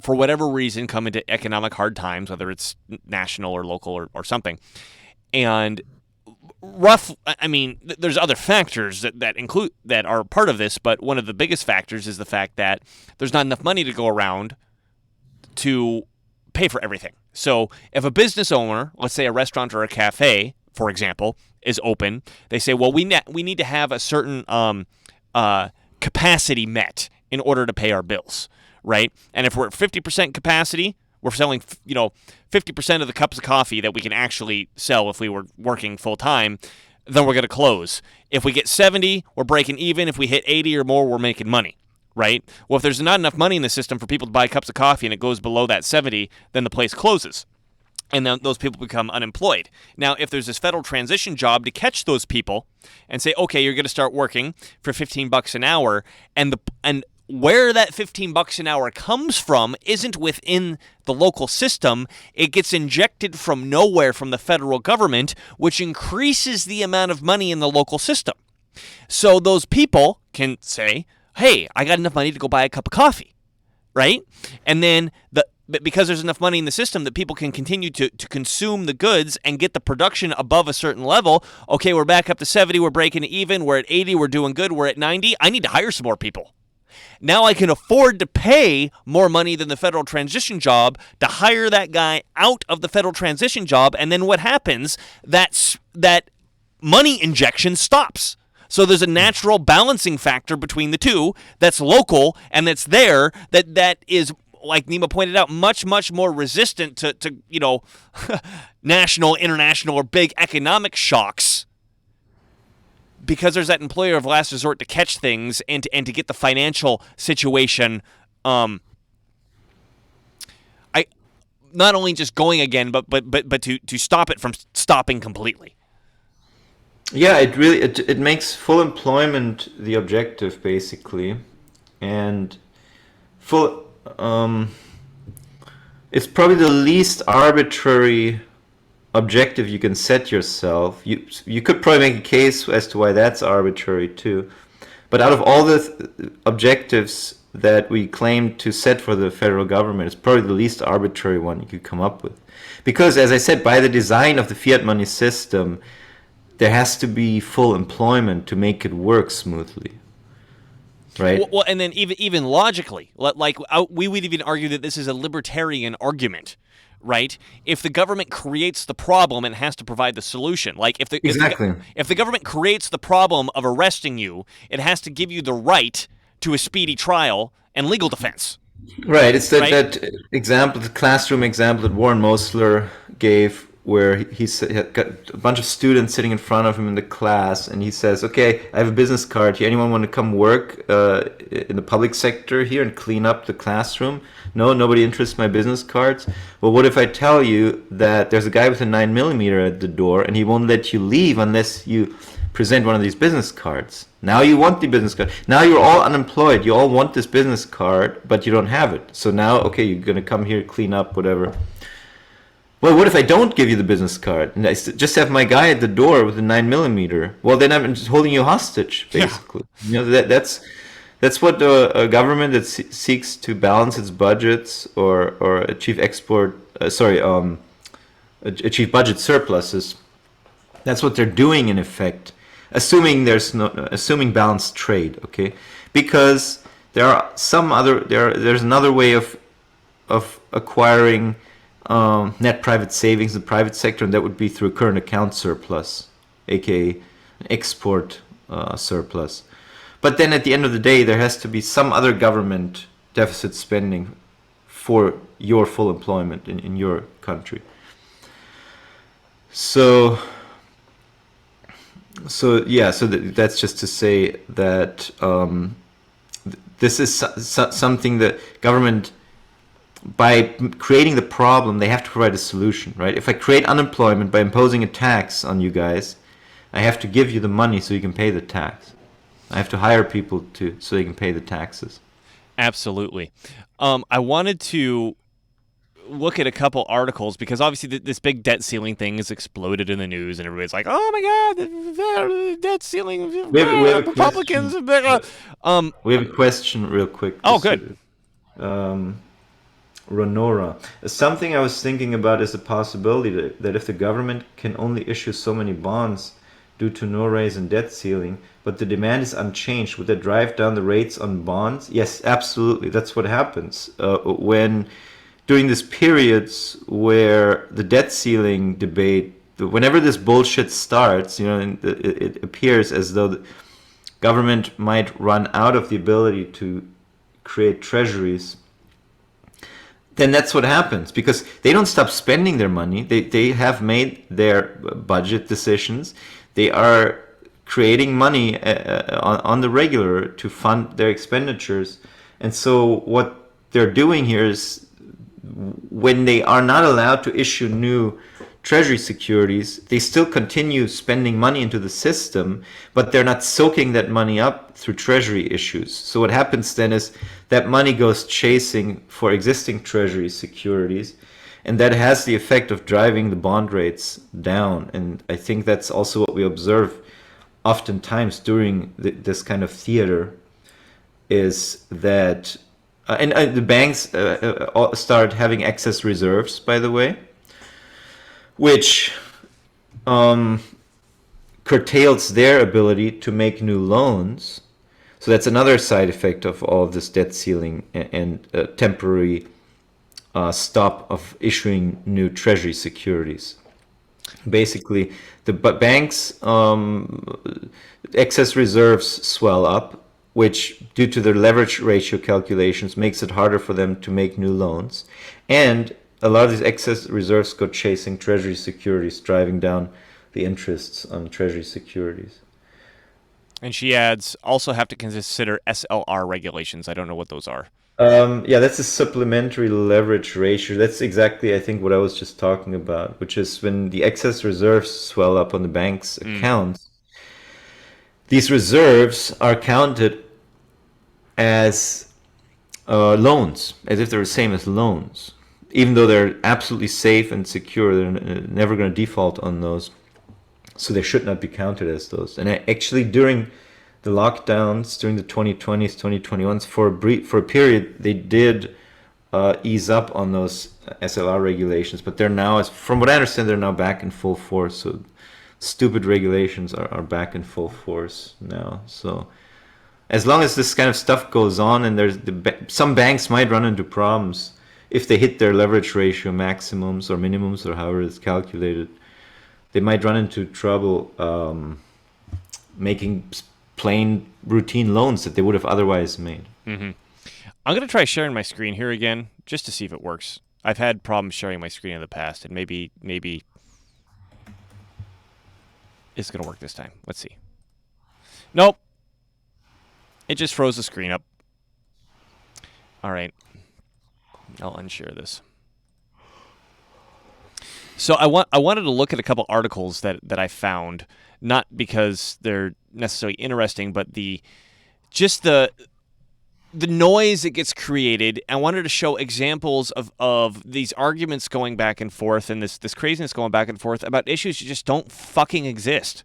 for whatever reason, come into economic hard times, whether it's national or local or something. And there's other factors that are part of this, but one of the biggest factors is the fact that there's not enough money to go around to pay for everything. So if a business owner, let's say a restaurant or a cafe, for example, is open, they say, well, we need to have a certain capacity met in order to pay our bills, right? And if we're at 50% capacity, we're selling, 50% of the cups of coffee that we can actually sell if we were working full time, then we're going to close. If we get 70, we're breaking even. If we hit 80 or more, we're making money, right? Well, if there's not enough money in the system for people to buy cups of coffee and it goes below that 70, then the place closes. and then those people become unemployed. Now, if there's this federal transition job to catch those people and say, okay, you're going to start working for $15 an hour, and where that $15 an hour comes from isn't within the local system. It gets injected from nowhere from the federal government, which increases the amount of money in the local system. So those people can say, hey, I got enough money to go buy a cup of coffee, right? And then because there's enough money in the system that people can continue to consume the goods and get the production above a certain level. Okay, we're back up to 70, we're breaking even, we're at 80, we're doing good, we're at 90. I need to hire some more people. Now I can afford to pay more money than the federal transition job to hire that guy out of the federal transition job, and then what happens? That money injection stops. So there's a natural balancing factor between the two that's local and that's there that is, like Nima pointed out, much, much more resistant to national, international, or big economic shocks, because there's that employer of last resort to catch things and to get the financial situation not only just going again, but to stop it from stopping completely. Yeah, it makes full employment the objective, basically, and full. It's probably the least arbitrary objective you can set yourself. You could probably make a case as to why that's arbitrary too, but out of all the objectives that we claim to set for the federal government, it's probably the least arbitrary one you could come up with. Because, as I said, by the design of the fiat money system, there has to be full employment to make it work smoothly. Right. Well, and then even logically, like we would even argue that this is a libertarian argument, right? If the government creates the problem and has to provide the solution, like if the government creates the problem of arresting you, it has to give you the right to a speedy trial and legal defense. Right. It's that example, the classroom example that Warren Mosler gave, where he's got a bunch of students sitting in front of him in the class, and he says, okay, I have a business card here. Anyone want to come work in the public sector here and clean up the classroom? No, nobody interested in my business cards? Well, what if I tell you that there's a guy with a 9mm at the door, and he won't let you leave unless you present one of these business cards? Now you want the business card. Now you're all unemployed. You all want this business card, but you don't have it. So now, okay, you're going to come here, clean up, whatever. Well, what if I don't give you the business card and I just have my guy at the door with a 9mm? Well, then I'm just holding you hostage, basically. Yeah. You know, that's what a government that seeks to balance its budgets or achieve achieve budget surpluses. That's what they're doing in effect, assuming balanced trade. Okay, because there's another way of acquiring net private savings in the private sector, and that would be through a current account surplus, aka an export surplus. But then at the end of the day, there has to be some other government deficit spending for your full employment in your country. So that's just to say that this is something that government, by creating the problem, they have to provide a solution, right? If I create unemployment by imposing a tax on you guys, I have to give you the money so you can pay the tax. I have to hire people so they can pay the taxes. Absolutely. I wanted to look at a couple articles because obviously this big debt ceiling thing has exploded in the news, and everybody's like, "Oh my God, the debt ceiling! We have Republicans!" We have a question, real quick. Oh, good. Ronora. Something I was thinking about is the possibility that if the government can only issue so many bonds due to no raise in debt ceiling, but the demand is unchanged, would that drive down the rates on bonds? Yes, absolutely. That's what happens when during these periods where the debt ceiling debate, whenever this bullshit starts, it appears as though the government might run out of the ability to create treasuries. Then that's what happens, because they don't stop spending their money. They have made their budget decisions. They are creating money on the regular to fund their expenditures. And so what they're doing here is when they are not allowed to issue new treasury securities, they still continue spending money into the system, but they're not soaking that money up through treasury issues. So what happens then is that money goes chasing for existing treasury securities, and that has the effect of driving the bond rates down. And I think that's also what we observe oftentimes during this kind of theater, is that and the banks start having excess reserves, by the way, which curtails their ability to make new loans. So that's another side effect of all of this debt ceiling and temporary stop of issuing new treasury securities. Basically, the banks' excess reserves swell up, which, due to their leverage ratio calculations, makes it harder for them to make new loans. And a lot of these excess reserves go chasing treasury securities, driving down the interests on treasury securities. And she adds, also have to consider SLR regulations. I don't know what those are. Yeah, that's a supplementary leverage ratio. That's exactly, I think, what I was just talking about, which is when the excess reserves swell up on the bank's accounts, these reserves are counted as loans, as if they're the same as loans, even though they're absolutely safe and secure. They're never going to default on those, so they should not be counted as those. And actually, during the lockdowns, during the 2020s, 2021s, for a period, they did ease up on those SLR regulations, but they're now, from what I understand, they're now back in full force. So stupid regulations are back in full force now. So as long as this kind of stuff goes on, and some banks might run into problems if they hit their leverage ratio maximums or minimums, or however it's calculated, they might run into trouble making plain routine loans that they would have otherwise made. Mm-hmm. I'm going to try sharing my screen here again just to see if it works. I've had problems sharing my screen in the past, and maybe it's going to work this time. Let's see. Nope. It just froze the screen up. All right. I'll unshare this. So I wanted to look at a couple articles that I found, not because they're necessarily interesting, but the noise that gets created. I wanted to show examples of these arguments going back and forth, and this craziness going back and forth about issues that just don't fucking exist.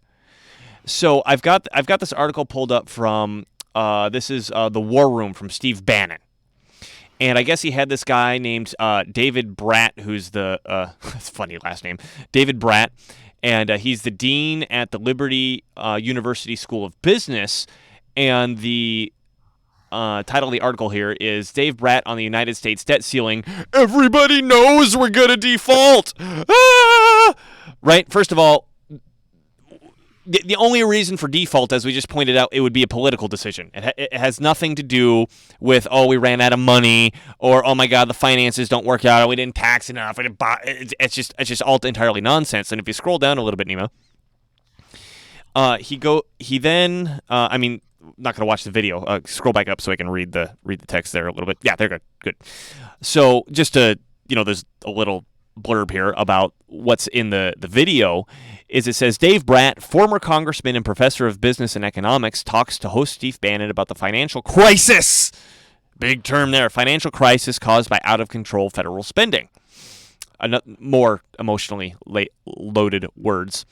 So I've got this article pulled up from this is the War Room from Steve Bannon. And I guess he had this guy named David Bratt, who's the that's a funny last name, David Bratt, and he's the dean at the Liberty University School of Business. And the title of the article here is Dave Bratt on the United States debt ceiling. Everybody knows we're gonna default. Ah! Right. First of all, the only reason for default, as we just pointed out, it would be a political decision. It has nothing to do with, oh, we ran out of money, or, oh my God, the finances don't work out, or we didn't tax enough. We didn't buy. It's just all entirely nonsense. And if you scroll down a little bit, Nemo, he then I mean, not gonna watch the video. Scroll back up so I can read the text there a little bit. Yeah, they're good. So just to, there's a little blurb here about what's in the video. Is it says, Dave Bratt, former congressman and professor of business and economics, talks to host Steve Bannon about the financial crisis. Big term there. Financial crisis caused by out-of-control federal spending. More emotionally loaded words.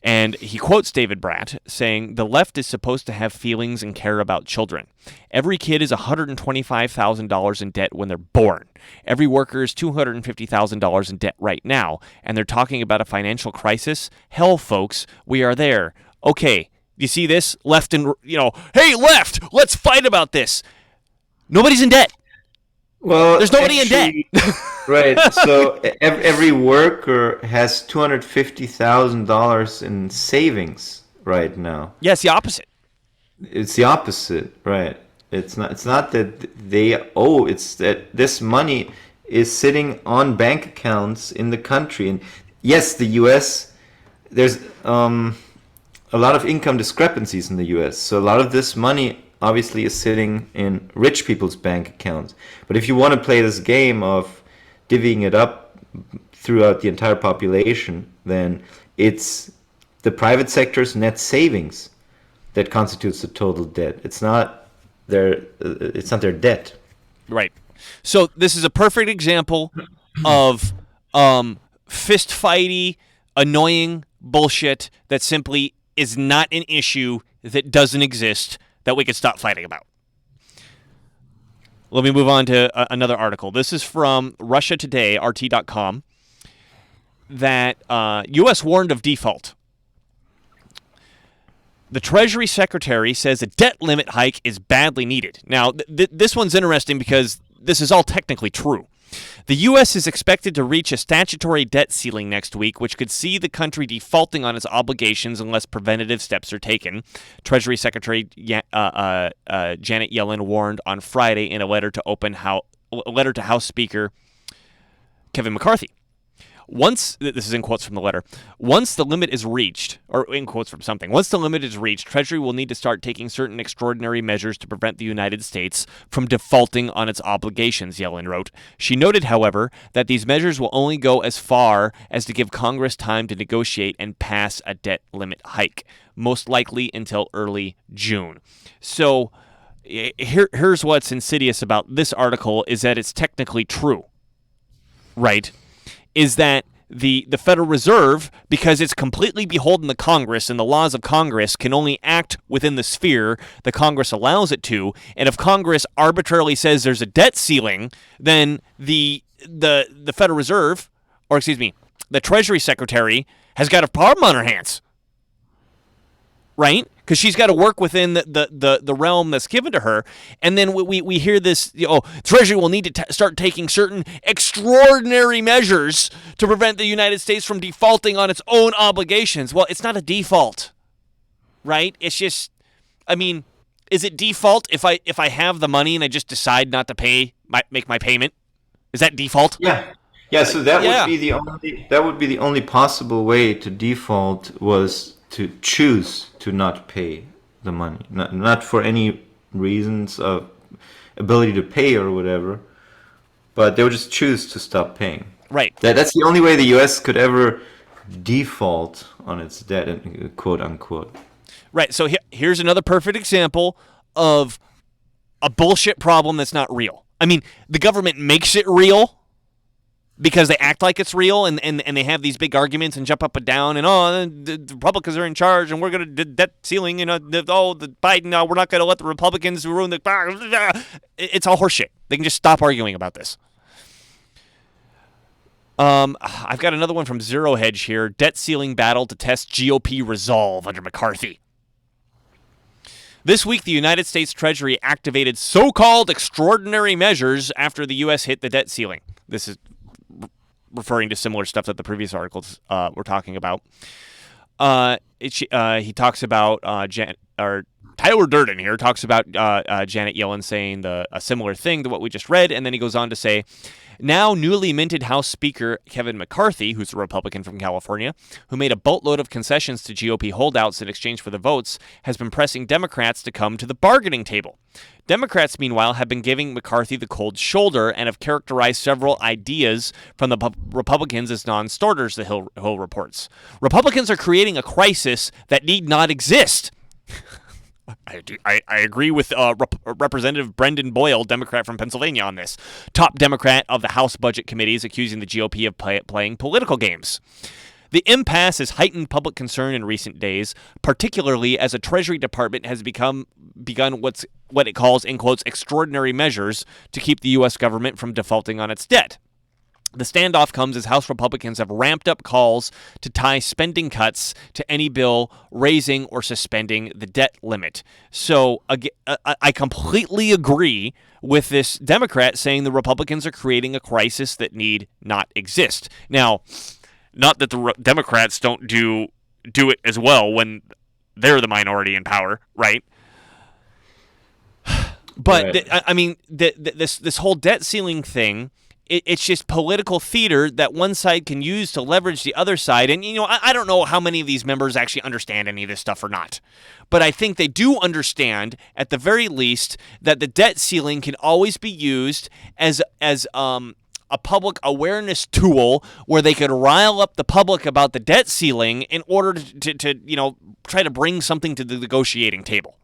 And he quotes David Bratt saying, the left is supposed to have feelings and care about children. Every kid is $125,000 in debt when they're born. Every worker is $250,000 in debt right now. And they're talking about a financial crisis? Hell, folks, we are there. Okay, you see this? Left and, hey, left, let's fight about this. Nobody's in debt. Well, there's nobody in debt. Right. So every worker has $250,000 in savings right now. Yeah, it's the opposite. It's the opposite, right? It's not that they owe. It's that this money is sitting on bank accounts in the country. And yes, the U.S. there's a lot of income discrepancies in the U.S. So a lot of this money obviously is sitting in rich people's bank accounts. But if you want to play this game of divvying it up throughout the entire population, then it's the private sector's net savings that constitutes the total debt. It's not their debt. Right. So this is a perfect example of fist fighty, annoying bullshit that simply is not an issue that doesn't exist that we could stop fighting about. Let me move on to another article. This is from Russia Today, RT.com, that U.S. warned of default. The Treasury Secretary says a debt limit hike is badly needed. Now, this one's interesting because this is all technically true. The U.S. is expected to reach a statutory debt ceiling next week, which could see the country defaulting on its obligations unless preventative steps are taken. Treasury Secretary Janet Yellen warned on Friday in a letter to House Speaker Kevin McCarthy. Once, this is in quotes from the letter, once the limit is reached, or in quotes from something, once the limit is reached, Treasury will need to start taking certain extraordinary measures to prevent the United States from defaulting on its obligations, Yellen wrote. She noted, however, that these measures will only go as far as to give Congress time to negotiate and pass a debt limit hike, most likely until early June. So here's what's insidious about this article is that it's technically true, right? Is that the Federal Reserve, because it's completely beholden to Congress and the laws of Congress, can only act within the sphere that Congress allows it to. And if Congress arbitrarily says there's a debt ceiling, then the Federal Reserve, or excuse me, the Treasury Secretary has got a problem on her hands, right? Because she's got to work within the realm that's given to her. And then we hear this, Treasury will need to start taking certain extraordinary measures to prevent the United States from defaulting on its own obligations. Well, it's not a default, right? It's just, I mean, is it default if I have the money and I just decide not to make my payment? Is that default? Yeah. Yeah, so that would be the only possible way to default was to choose to not pay the money, not for any reasons of ability to pay or whatever, but they would just choose to stop paying. Right. That's the only way the U.S. could ever default on its debt, quote unquote. Right. So here's another perfect example of a bullshit problem that's not real. I mean, the government makes it real because they act like it's real, and they have these big arguments and jump up and down, and the Republicans are in charge, and we're going to debt ceiling, the Biden, we're not going to let the Republicans ruin the. It's all horseshit. They can just stop arguing about this. I've got another one from Zero Hedge here. Debt ceiling battle to test GOP resolve under McCarthy. This week, the United States Treasury activated so-called extraordinary measures after the U.S. hit the debt ceiling. This is referring to similar stuff that the previous articles were talking about. He talks about Tyler Durden here talks about Janet Yellen saying a similar thing to what we just read, and then he goes on to say, now newly minted House Speaker Kevin McCarthy, who's a Republican from California, who made a boatload of concessions to GOP holdouts in exchange for the votes, has been pressing Democrats to come to the bargaining table. Democrats, meanwhile, have been giving McCarthy the cold shoulder and have characterized several ideas from the Republicans as non-starters, the Hill reports. Republicans are creating a crisis that need not exist. I agree with Representative Brendan Boyle, Democrat from Pennsylvania, on this. Top Democrat of the House Budget Committee is accusing the GOP of playing political games. The impasse has heightened public concern in recent days, particularly as a Treasury Department has begun what it calls, in quotes, extraordinary measures to keep the U.S. government from defaulting on its debt. The standoff comes as House Republicans have ramped up calls to tie spending cuts to any bill raising or suspending the debt limit. So I completely agree with this Democrat saying the Republicans are creating a crisis that need not exist. Now, not that the Democrats don't do it as well when they're the minority in power, right? But Right. This whole debt ceiling thing, it's just political theater that one side can use to leverage the other side. And, I don't know how many of these members actually understand any of this stuff or not. But I think they do understand, at the very least, that the debt ceiling can always be used as a a public awareness tool where they could rile up the public about the debt ceiling in order to try to bring something to the negotiating table.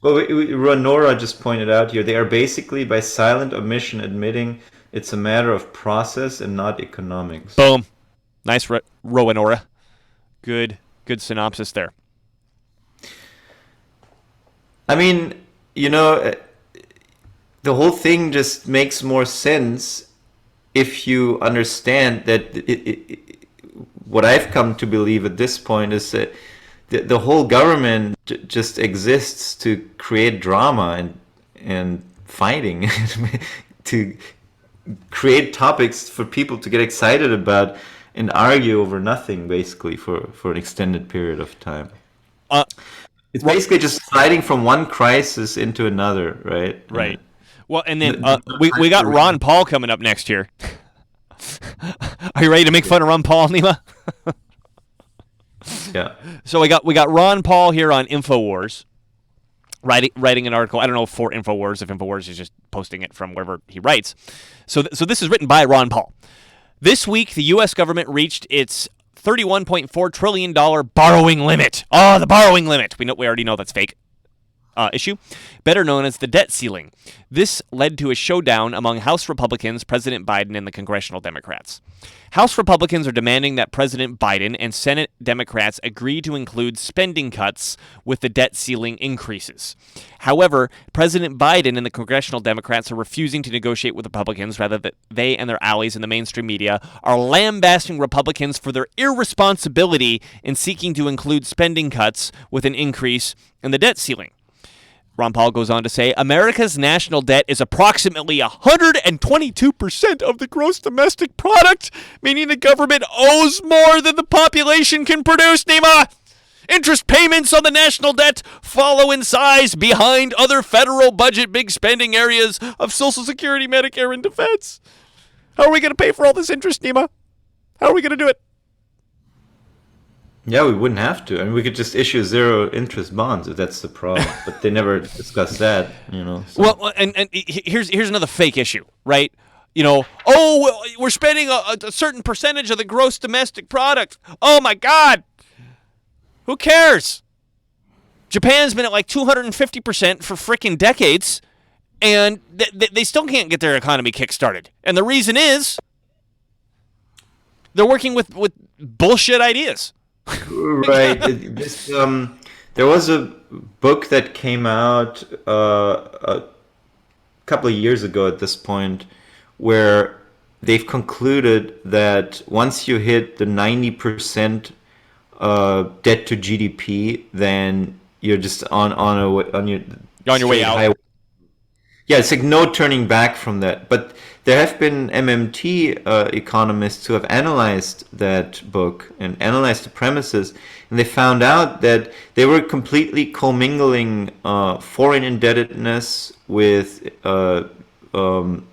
Well, Nora just pointed out here, they are basically by silent omission admitting it's a matter of process and not economics. Boom. Nice, Rowanora. Good synopsis there. I mean, the whole thing just makes more sense if you understand that what I've come to believe at this point is that the whole government just exists to create drama and fighting, to create topics for people to get excited about and argue over nothing, basically, for an extended period of time. It's basically just sliding from one crisis into another, right? Right. Well, and then we got Ron Paul coming up next year. Are you ready to make fun of Ron Paul, Nima? Yeah. So we got Ron Paul here on InfoWars, writing an article. I don't know for InfoWars, if InfoWars is just posting it from wherever he writes. So this is written by Ron Paul. This week, the U.S. government reached its $31.4 trillion borrowing limit. Oh, the borrowing limit. We already know that's fake. Issue, better known as the debt ceiling. This led to a showdown among House Republicans, President Biden, and the congressional Democrats. House Republicans are demanding that President Biden and Senate Democrats agree to include spending cuts with the debt ceiling increases. However, President Biden and the congressional Democrats are refusing to negotiate with Republicans, rather that they and their allies in the mainstream media are lambasting Republicans for their irresponsibility in seeking to include spending cuts with an increase in the debt ceiling. Ron Paul goes on to say, America's national debt is approximately 122% of the gross domestic product, meaning the government owes more than the population can produce, Nima. Interest payments on the national debt follow in size behind other federal budget big spending areas of Social Security, Medicare, and defense. How are we going to pay for all this interest, Nima? How are we going to do it? Yeah, we wouldn't have to. I mean, we could just issue zero interest bonds if that's the problem. But they never discuss that, So. Well, and here's another fake issue, right? We're spending a certain percentage of the gross domestic product. Oh my God, who cares? Japan's been at like 250% for freaking decades, and they still can't get their economy kickstarted. And the reason is they're working with bullshit ideas. Right. There was a book that came out a couple of years ago at this point where they've concluded that once you hit the 90% debt to GDP, then you're just on your way out. Highway. Yeah, it's like no turning back from that. But there have been MMT economists who have analyzed that book and analyzed the premises, and they found out that they were completely commingling foreign indebtedness with Local.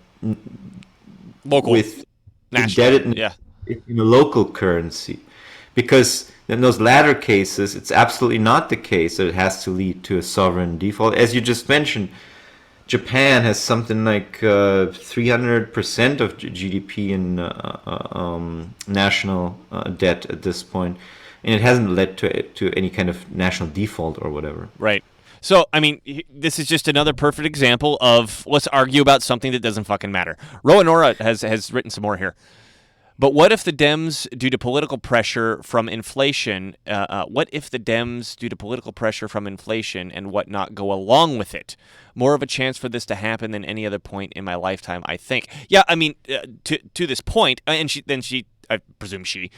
with National. indebtedness in a local currency. Because in those latter cases, it's absolutely not the case that it has to lead to a sovereign default. As you just mentioned, Japan has something like 300% of GDP in national debt at this point, and it hasn't led to any kind of national default or whatever. Right. So, I mean, this is just another perfect example of let's argue about something that doesn't fucking matter. Rowanora has written some more here. But what if the Dems, due to political pressure from inflation, and whatnot go along with it? More of a chance for this to happen than any other point in my lifetime, I think. Yeah, I mean, to this point, and she, I presume she,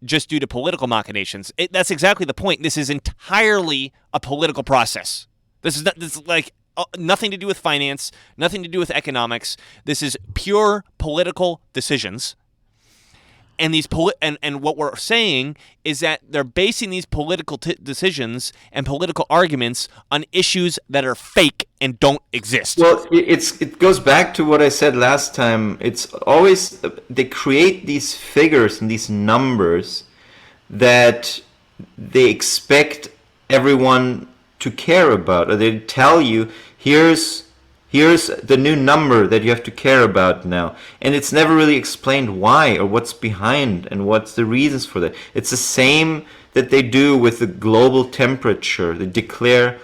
just due to political machinations. That's exactly the point. This is entirely a political process. This is nothing to do with finance, nothing to do with economics. This is pure political decisions. And and what we're saying is that they're basing these political decisions and political arguments on issues that are fake and don't exist. Well, it goes back to what I said last time. It's always they create these figures and these numbers that they expect everyone to care about, or they tell you here's Here's the new number that you have to care about now. And it's never really explained why or what's behind and what's the reasons for that. It's the same that they do with the global temperature. They declare,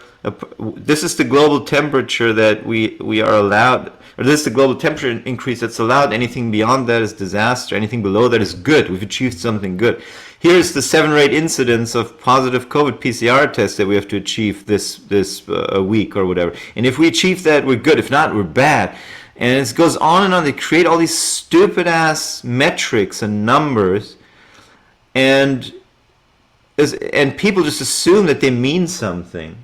this is the global temperature that we are allowed, or this is the global temperature increase that's allowed. Anything beyond that is disaster. Anything below that is good. We've achieved something good. Here's the 7 or 8 incidents of positive COVID PCR tests that we have to achieve this week or whatever. And if we achieve that, we're good. If not, we're bad. And it goes on and on. They create all these stupid ass metrics and numbers, and people just assume that they mean something.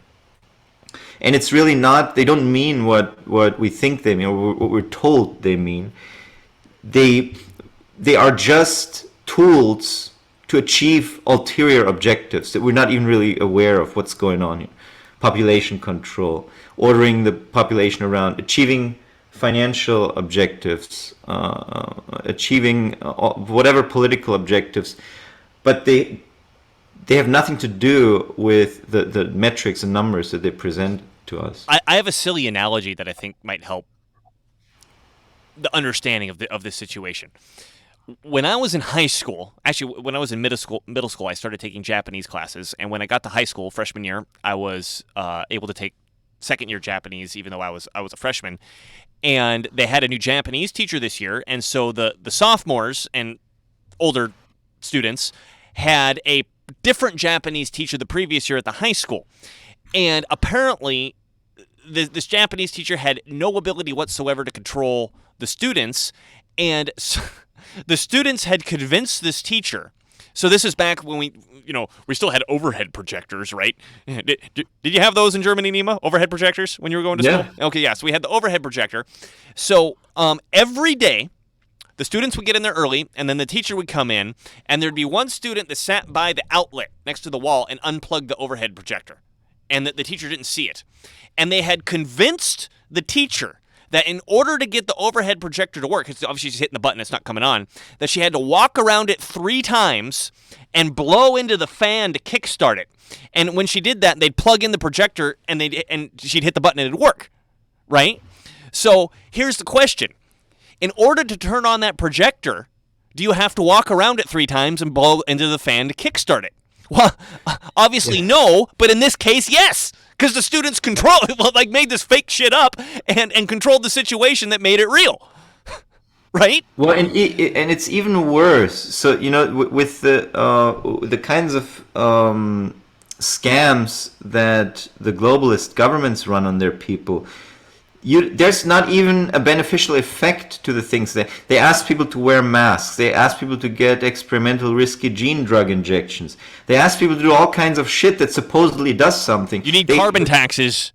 And it's really not. They don't mean what we think they mean, or what we're told they mean. They are just tools to achieve ulterior objectives that we're not even really aware of what's going on here. Population control, ordering the population around, achieving financial objectives, achieving whatever political objectives, but they have nothing to do with the metrics and numbers that they present to us. I have a silly analogy that I think might help the understanding of this situation. When I was in high school, actually when I was in middle school, I started taking Japanese classes, and when I got to high school, freshman year, I was able to take second year Japanese, even though I was a freshman. And they had a new Japanese teacher this year, and so the sophomores and older students had a different Japanese teacher the previous year at the high school. And apparently, this Japanese teacher had no ability whatsoever to control the students, and the students had convinced this teacher. So this is back when we still had overhead projectors, right? Did you have those in Germany, Nima? Overhead projectors when you were going to school? Okay, yeah. So we had the overhead projector. So every day, the students would get in there early, and then the teacher would come in, and there'd be one student that sat by the outlet next to the wall and unplugged the overhead projector, and the teacher didn't see it. And they had convinced the teacher that in order to get the overhead projector to work, because obviously she's hitting the button, it's not coming on, that she had to walk around it 3 times and blow into the fan to kickstart it. And when she did that, they'd plug in the projector and she'd hit the button and it'd work, right? So here's the question. In order to turn on that projector, do you have to walk around it 3 times and blow into the fan to kickstart it? Well, obviously no, but in this case, yes. Because the students made this fake shit up and controlled the situation that made it real, right? Well, and it's even worse. So with the kinds of scams that the globalist governments run on their people, there's not even a beneficial effect to the things. They ask people to wear masks. They ask people to get experimental risky gene drug injections. They ask people to do all kinds of shit that supposedly does something. You need carbon taxes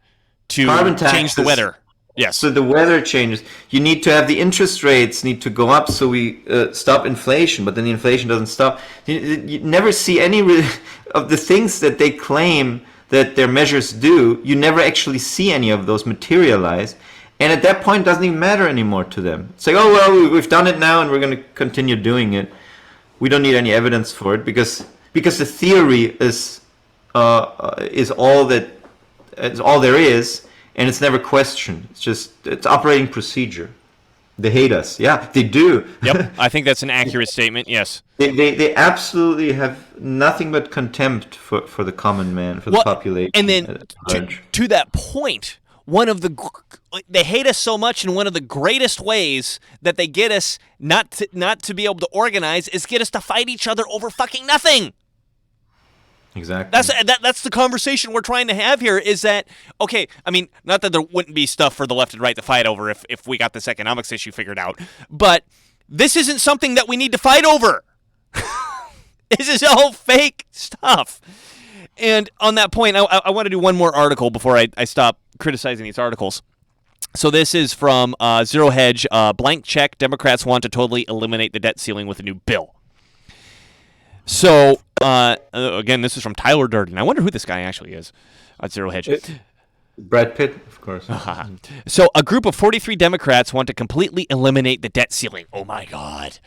to change the weather. Yes. So the weather changes. You need to have the interest rates need to go up so we stop inflation, but then the inflation doesn't stop. You never see any of the things that they claim that their measures do. You never actually see any of those materialize. And at that point, it doesn't even matter anymore to them. It's like, oh, well, we've done it now and we're going to continue doing it. We don't need any evidence for it because the theory is all there is, and it's never questioned. It's operating procedure. They hate us. Yeah, they do. Yep, I think that's an accurate statement, yes. They absolutely have nothing but contempt for the common man, for the population. And then to that point, they hate us so much, and one of the greatest ways that they get us not to be able to organize is get us to fight each other over fucking nothing. Exactly. That's the conversation we're trying to have here, is that, okay, I mean, not that there wouldn't be stuff for the left and right to fight over if we got this economics issue figured out, but this isn't something that we need to fight over. This is all fake stuff. And on that point, I want to do one more article before I stop criticizing these articles. So this is from Zero Hedge, blank check, Democrats want to totally eliminate the debt ceiling with a new bill. So, again, this is from Tyler Durden. I wonder who this guy actually is at Zero Hedge. Brad Pitt, of course. So, a group of 43 Democrats want to completely eliminate the debt ceiling. Oh my God.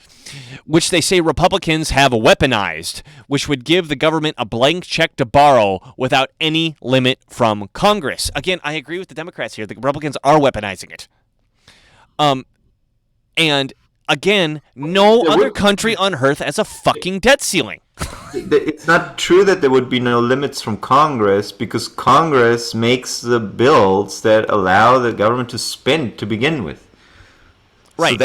Which they say Republicans have weaponized, which would give the government a blank check to borrow without any limit from Congress. Again, I agree with the Democrats here. The Republicans are weaponizing it. And again, no other country on earth has a fucking debt ceiling. It's not true that there would be no limits from Congress, because Congress makes the bills that allow the government to spend to begin with. Right. So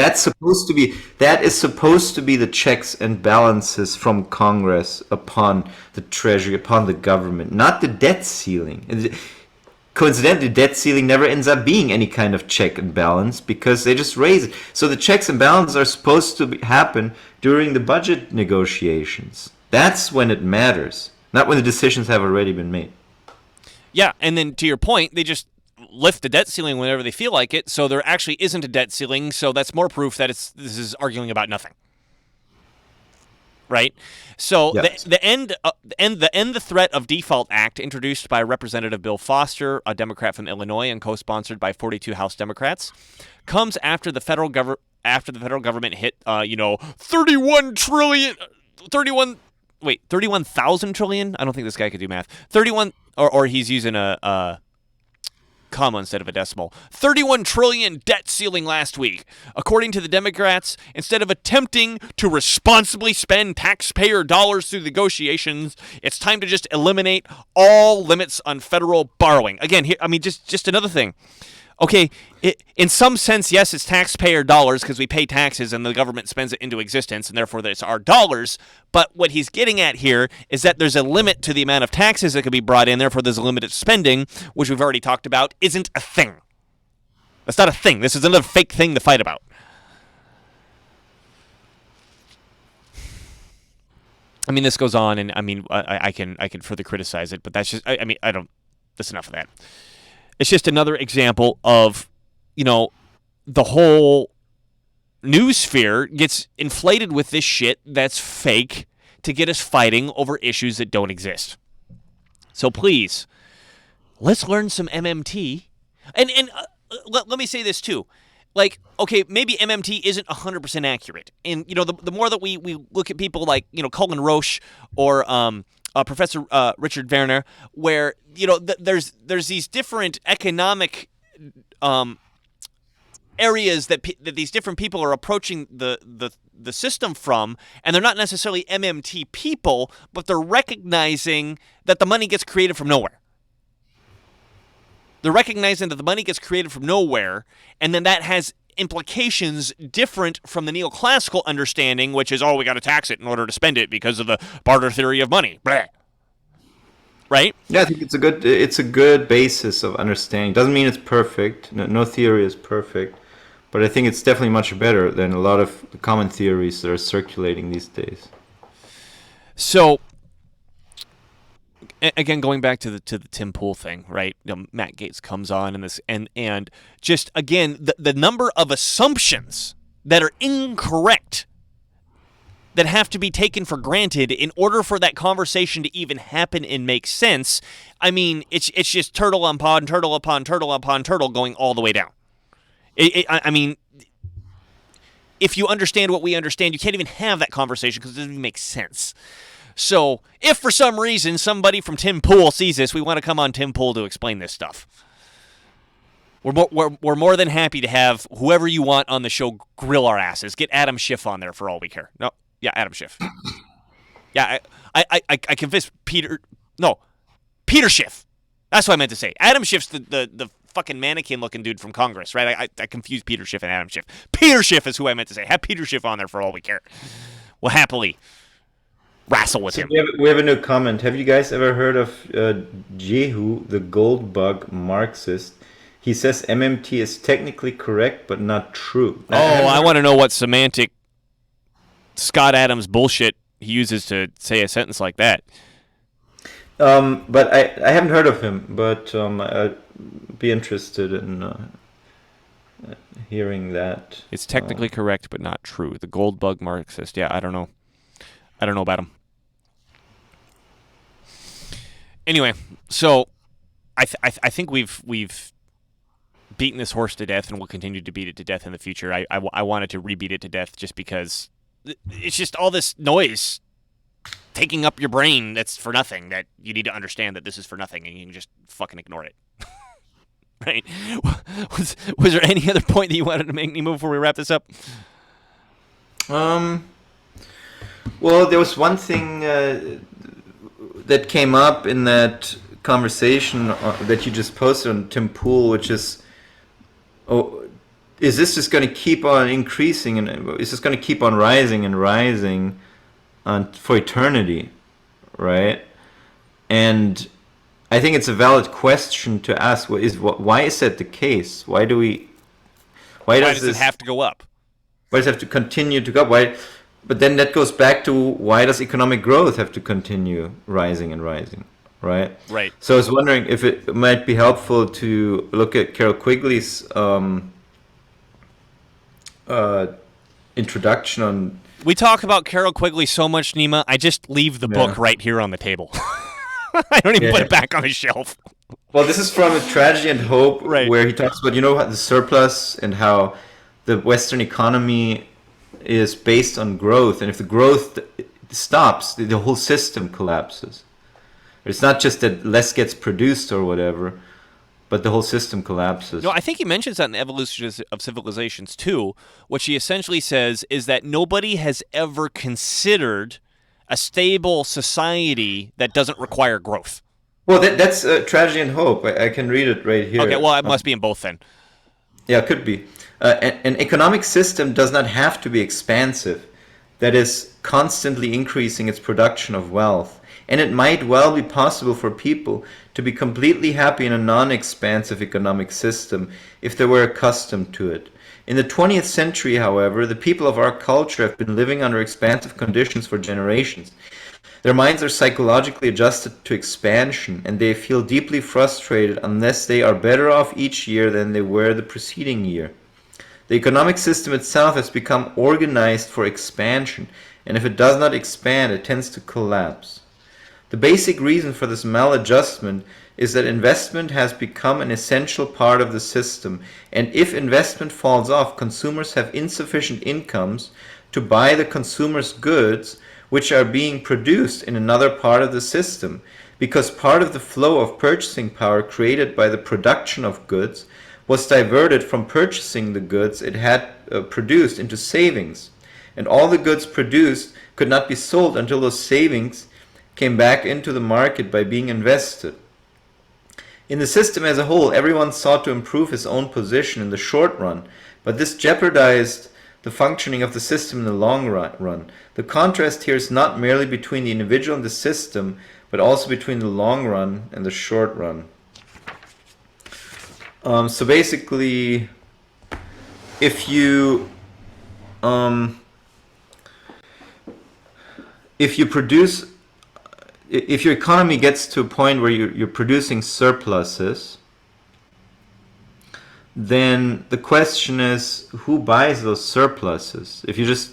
that is supposed to be the checks and balances from Congress upon the Treasury, upon the government, not the debt ceiling. Coincidentally, debt ceiling never ends up being any kind of check and balance because they just raise it. So the checks and balances are supposed to happen during the budget negotiations. That's when it matters, not when the decisions have already been made. Yeah, and then to your point, they just lift the debt ceiling whenever they feel like it, so there actually isn't a debt ceiling, so that's more proof that this is arguing about nothing. Right? So Yes. the end the threat of default act introduced by Representative Bill Foster, a Democrat from Illinois and co-sponsored by 42 House Democrats, comes after the federal government hit 31,000 trillion. I don't think this guy could do math. 31 or he's using a comma instead of a decimal. 31 trillion debt ceiling last week. According to the Democrats, instead of attempting to responsibly spend taxpayer dollars through negotiations, it's time to just eliminate all limits on federal borrowing. Again, here, I mean, just another thing. Okay, in some sense, yes, it's taxpayer dollars because we pay taxes and the government spends it into existence, and therefore it's our dollars. But what he's getting at here is that there's a limit to the amount of taxes that can be brought in, therefore there's a limit of spending, which we've already talked about, isn't a thing. That's not a thing. This is another fake thing to fight about. I mean, this goes on, and I mean, I can further criticize it, but that's just, I mean, I don't, that's enough of that. It's just another example of, the whole news sphere gets inflated with this shit that's fake to get us fighting over issues that don't exist. So please, let's learn some MMT. And let me say this too. Like, okay, maybe MMT isn't 100% accurate. And, the more that we look at people like, Colin Roche or Professor Richard Werner, where there's these different economic areas that these different people are approaching the system from, and they're not necessarily MMT people, but they're recognizing that the money gets created from nowhere. They're recognizing that the money gets created from nowhere, and then that has implications different from the neoclassical understanding, which is, we got to tax it in order to spend it because of the barter theory of money. Blah. Right? Yeah, I think it's a good basis of understanding. Doesn't mean it's perfect. No theory is perfect, but I think it's definitely much better than a lot of the common theories that are circulating these days. So, again, going back to the Tim Pool thing, right? Matt Gaetz comes on and just again the number of assumptions that are incorrect that have to be taken for granted in order for that conversation to even happen and make sense. I mean, it's just turtle upon turtle upon turtle upon turtle going all the way down. I mean, if you understand what we understand, you can't even have that conversation because it doesn't even make sense. So, if for some reason somebody from Tim Pool sees this, we want to come on Tim Pool to explain this stuff. We're more than happy to have whoever you want on the show grill our asses. Get Adam Schiff on there for all we care. No, yeah, Adam Schiff. Yeah, I convinced Peter Schiff. That's what I meant to say. Adam Schiff's the fucking mannequin-looking dude from Congress, right? I confused Peter Schiff and Adam Schiff. Peter Schiff is who I meant to say. Have Peter Schiff on there for all we care. We'll happily wrestle with him. We have a new comment. Have you guys ever heard of Jehu, the gold bug Marxist? He says MMT is technically correct, but not true. I want to know what semantic Scott Adams bullshit he uses to say a sentence like that. But I haven't heard of him, but I'd be interested in hearing that. It's technically correct, but not true. The gold bug Marxist. Yeah, I don't know. I don't know about him. Anyway, so I think we've beaten this horse to death, and we'll continue to beat it to death in the future. I wanted to rebeat it to death just because it's just all this noise taking up your brain that's for nothing, that you need to understand that this is for nothing, and you can just fucking ignore it. Right? Was there any other point that you wanted to make, Nemo, before we wrap this up? Well, there was one thing that came up in that conversation that you just posted on Tim Pool, which is, is this just going to keep on increasing, and is this going to keep on rising and rising for eternity, right? And I think it's a valid question to ask. Why is that the case? Why does it have to go up? Why does it have to continue to go up? Why? But then that goes back to, why does economic growth have to continue rising and rising, right? Right. So I was wondering if it might be helpful to look at Carroll Quigley's introduction on. We talk about Carroll Quigley so much, Nima. I just leave the book right here on the table. I don't even put it back on the shelf. Well, this is from Tragedy and Hope, right, where he talks about, the surplus and how the Western economy is based on growth, and if the growth stops, the whole system collapses. It's not just that less gets produced or whatever, but the whole system collapses. No, I think he mentions that in Evolution of Civilizations too. What she essentially says is that nobody has ever considered a stable society that doesn't require growth. Well, that's Tragedy and Hope. I can read it right here. Okay, well, it must be in both then. Yeah, it could be. An economic system does not have to be expansive, that is, constantly increasing its production of wealth. And it might well be possible for people to be completely happy in a non-expansive economic system if they were accustomed to it. In the 20th century, however, the people of our culture have been living under expansive conditions for generations. Their minds are psychologically adjusted to expansion, and they feel deeply frustrated unless they are better off each year than they were the preceding year. The economic system itself has become organized for expansion, and if it does not expand, it tends to collapse. The basic reason for this maladjustment is that investment has become an essential part of the system, and if investment falls off, consumers have insufficient incomes to buy the consumer's goods which are being produced in another part of the system, because part of the flow of purchasing power created by the production of goods was diverted from purchasing the goods it had produced into savings, and all the goods produced could not be sold until those savings came back into the market by being invested. In the system as a whole, everyone sought to improve his own position in the short run, but this jeopardized the functioning of the system in the long run. The contrast here is not merely between the individual and the system, but also between the long run and the short run. So basically, if you produce, if your economy gets to a point where you're producing surpluses, then the question is, who buys those surpluses? If you're just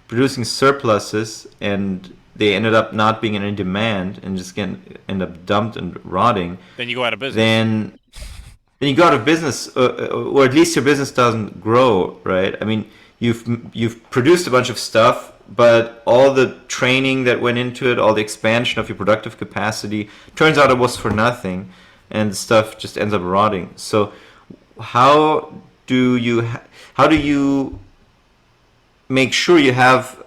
producing surpluses and they ended up not being in any demand and just end up dumped and rotting, then you go out of business. Then you go out of business, or at least your business doesn't grow, right? I mean, you've produced a bunch of stuff, but all the training that went into it, all the expansion of your productive capacity, turns out it was for nothing, and the stuff just ends up rotting. So how do you make sure you have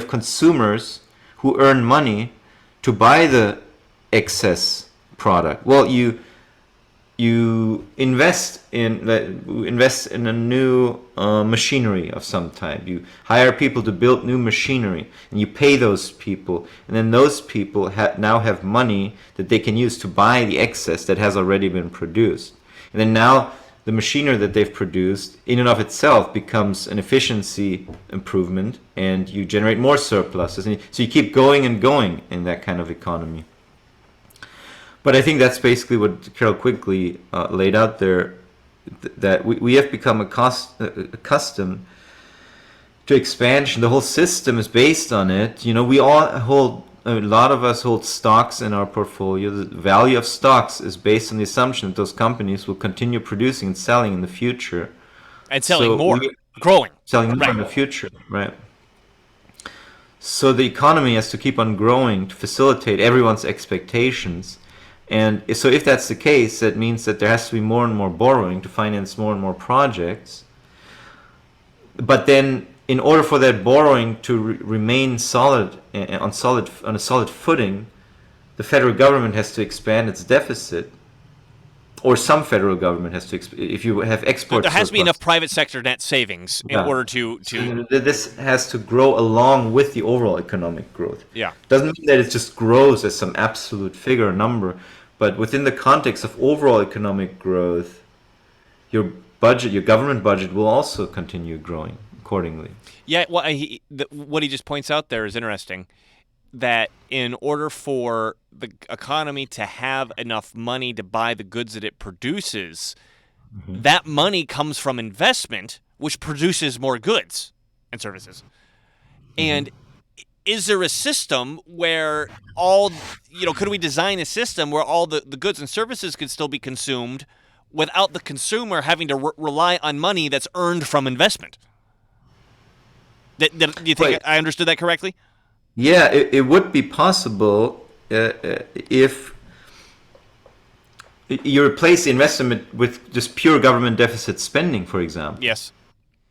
consumers who earn money to buy the excess product? Well, you invest in a new machinery of some type. You hire people to build new machinery, and you pay those people, and then those people now have money that they can use to buy the excess that has already been produced. And then now the machinery that they've produced in and of itself becomes an efficiency improvement, and you generate more surpluses. And so you keep going and going in that kind of economy. But I think that's basically what Carroll Quigley laid out there, that we have become accustomed to expansion. The whole system is based on it. We all hold a lot of us hold stocks in our portfolio. The value of stocks is based on the assumption that those companies will continue producing and selling in the future. And selling So more, growing. selling more in the future, right? So the economy has to keep on growing to facilitate everyone's expectations. And so if that's the case, that means that there has to be more and more borrowing to finance more and more projects. But then in order for that borrowing to remain solid on a solid footing, the federal government has to expand its deficit, or some federal government has to. If you have export, There has to be surplus, enough private sector net savings in Yeah. order to this has to grow along with the overall economic growth. Yeah. Doesn't mean that it just grows as some absolute figure or number, but within the context of overall economic growth, your budget, your government budget, will also continue growing accordingly. Yeah, well, what he just points out there is interesting, that in order for the economy to have enough money to buy the goods that it produces, that money comes from investment, which produces more goods and services. And is there a system where could we design a system where all the goods and services could still be consumed without the consumer having to rely on money that's earned from investment? Do you think Wait. I understood that correctly? Yeah, it would be possible if you replace the investment with just pure government deficit spending, for example. Yes.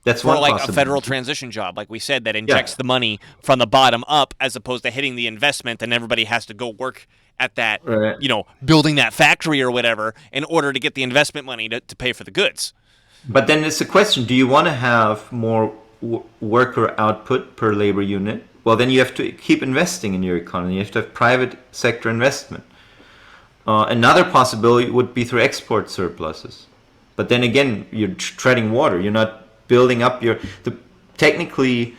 That's Or one like a possibility. federal transition job, like we said, that injects the money from the bottom up as opposed to hitting the investment and everybody has to go work at that, Right. building that factory or whatever in order to get the investment money to pay for the goods. But then it's a question: do you want to have more worker output per labor unit? Well, then you have to keep investing in your economy. You have to have private sector investment. Another possibility would be through export surpluses. But then again, you're treading water. You're not building up technically,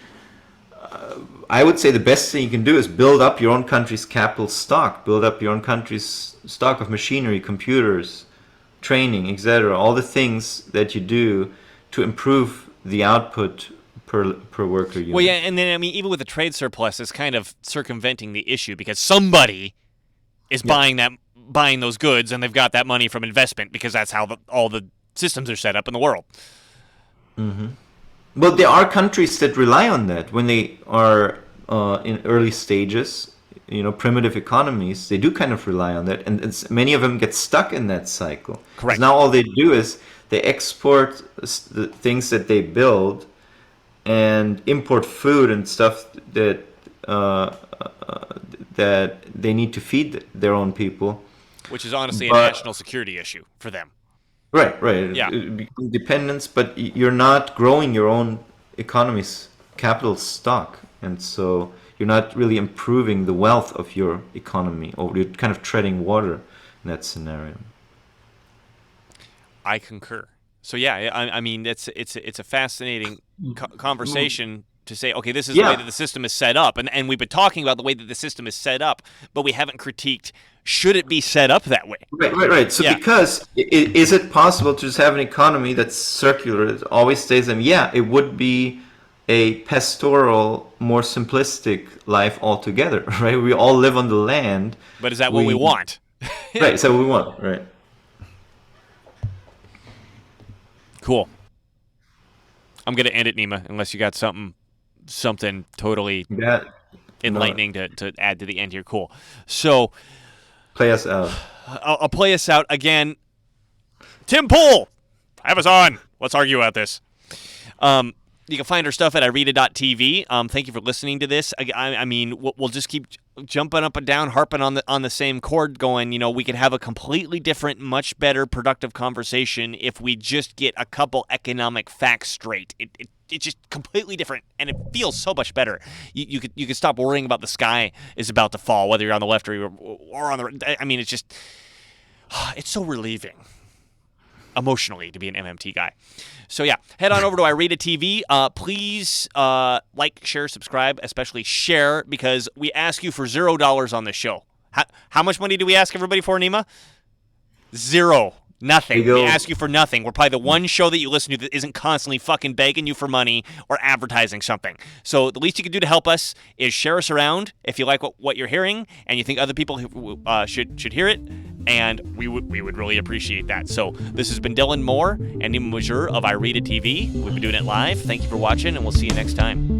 I would say the best thing you can do is build up your own country's capital stock, build up your own country's stock of machinery, computers, training, etc. All the things that you do to improve the output per worker unit. Well, yeah, and then, even with the trade surplus, it's kind of circumventing the issue because somebody is buying those goods and they've got that money from investment because that's how all the systems are set up in the world. Well, there are countries that rely on that when they are in early stages, primitive economies. They do kind of rely on that, and many of them get stuck in that cycle. 'Cause Correct. now all they do is they export the things that they build and import food and stuff that that they need to feed their own people. Which is honestly a But- national security issue for them. Right. Yeah. Dependence, but you're not growing your own economy's capital stock, and so you're not really improving the wealth of your economy, or you're kind of treading water in that scenario. I concur. So yeah, it's a fascinating conversation to say, okay, this is the way that the system is set up, and we've been talking about the way that the system is set up, but we haven't critiqued should it be set up that way. Right. So Yeah. because is it possible to just have an economy that's circular, that always stays the same? Yeah, it would be a pastoral, more simplistic life altogether, right? We all live on the land. But is that what we want? Right, so we want, right. Cool. I'm gonna end it, Nima, unless you got something totally That enlightening to add to the end here. Cool. So play us out. I'll play us out again. Tim Pool, have us on. Let's argue about this. You can find our stuff at ireta.tv. Thank you for listening to this. We'll just keep jumping up and down, harping on the same chord, going, we could have a completely different, much better, productive conversation if we just get a couple economic facts straight. It's just completely different, and it feels so much better. You could stop worrying about the sky is about to fall, whether you're on the left or on the right. It's just, it's so relieving emotionally to be an MMT guy. So yeah, head on over to Ireta TV. Please like, share, subscribe, especially share, because we ask you for $0 on this show. How much money do we ask everybody for, Nima? $0. Nothing. You go- We ask you for nothing. We're probably the one show that you listen to that isn't constantly fucking begging you for money or advertising something. So the least you can do to help us is share us around if you like what you're hearing and you think other people should hear it. And we would really appreciate that. So this has been Dylan Moore and Nima Majur of iRead It TV. We've been doing it live. Thank you for watching, and we'll see you next time.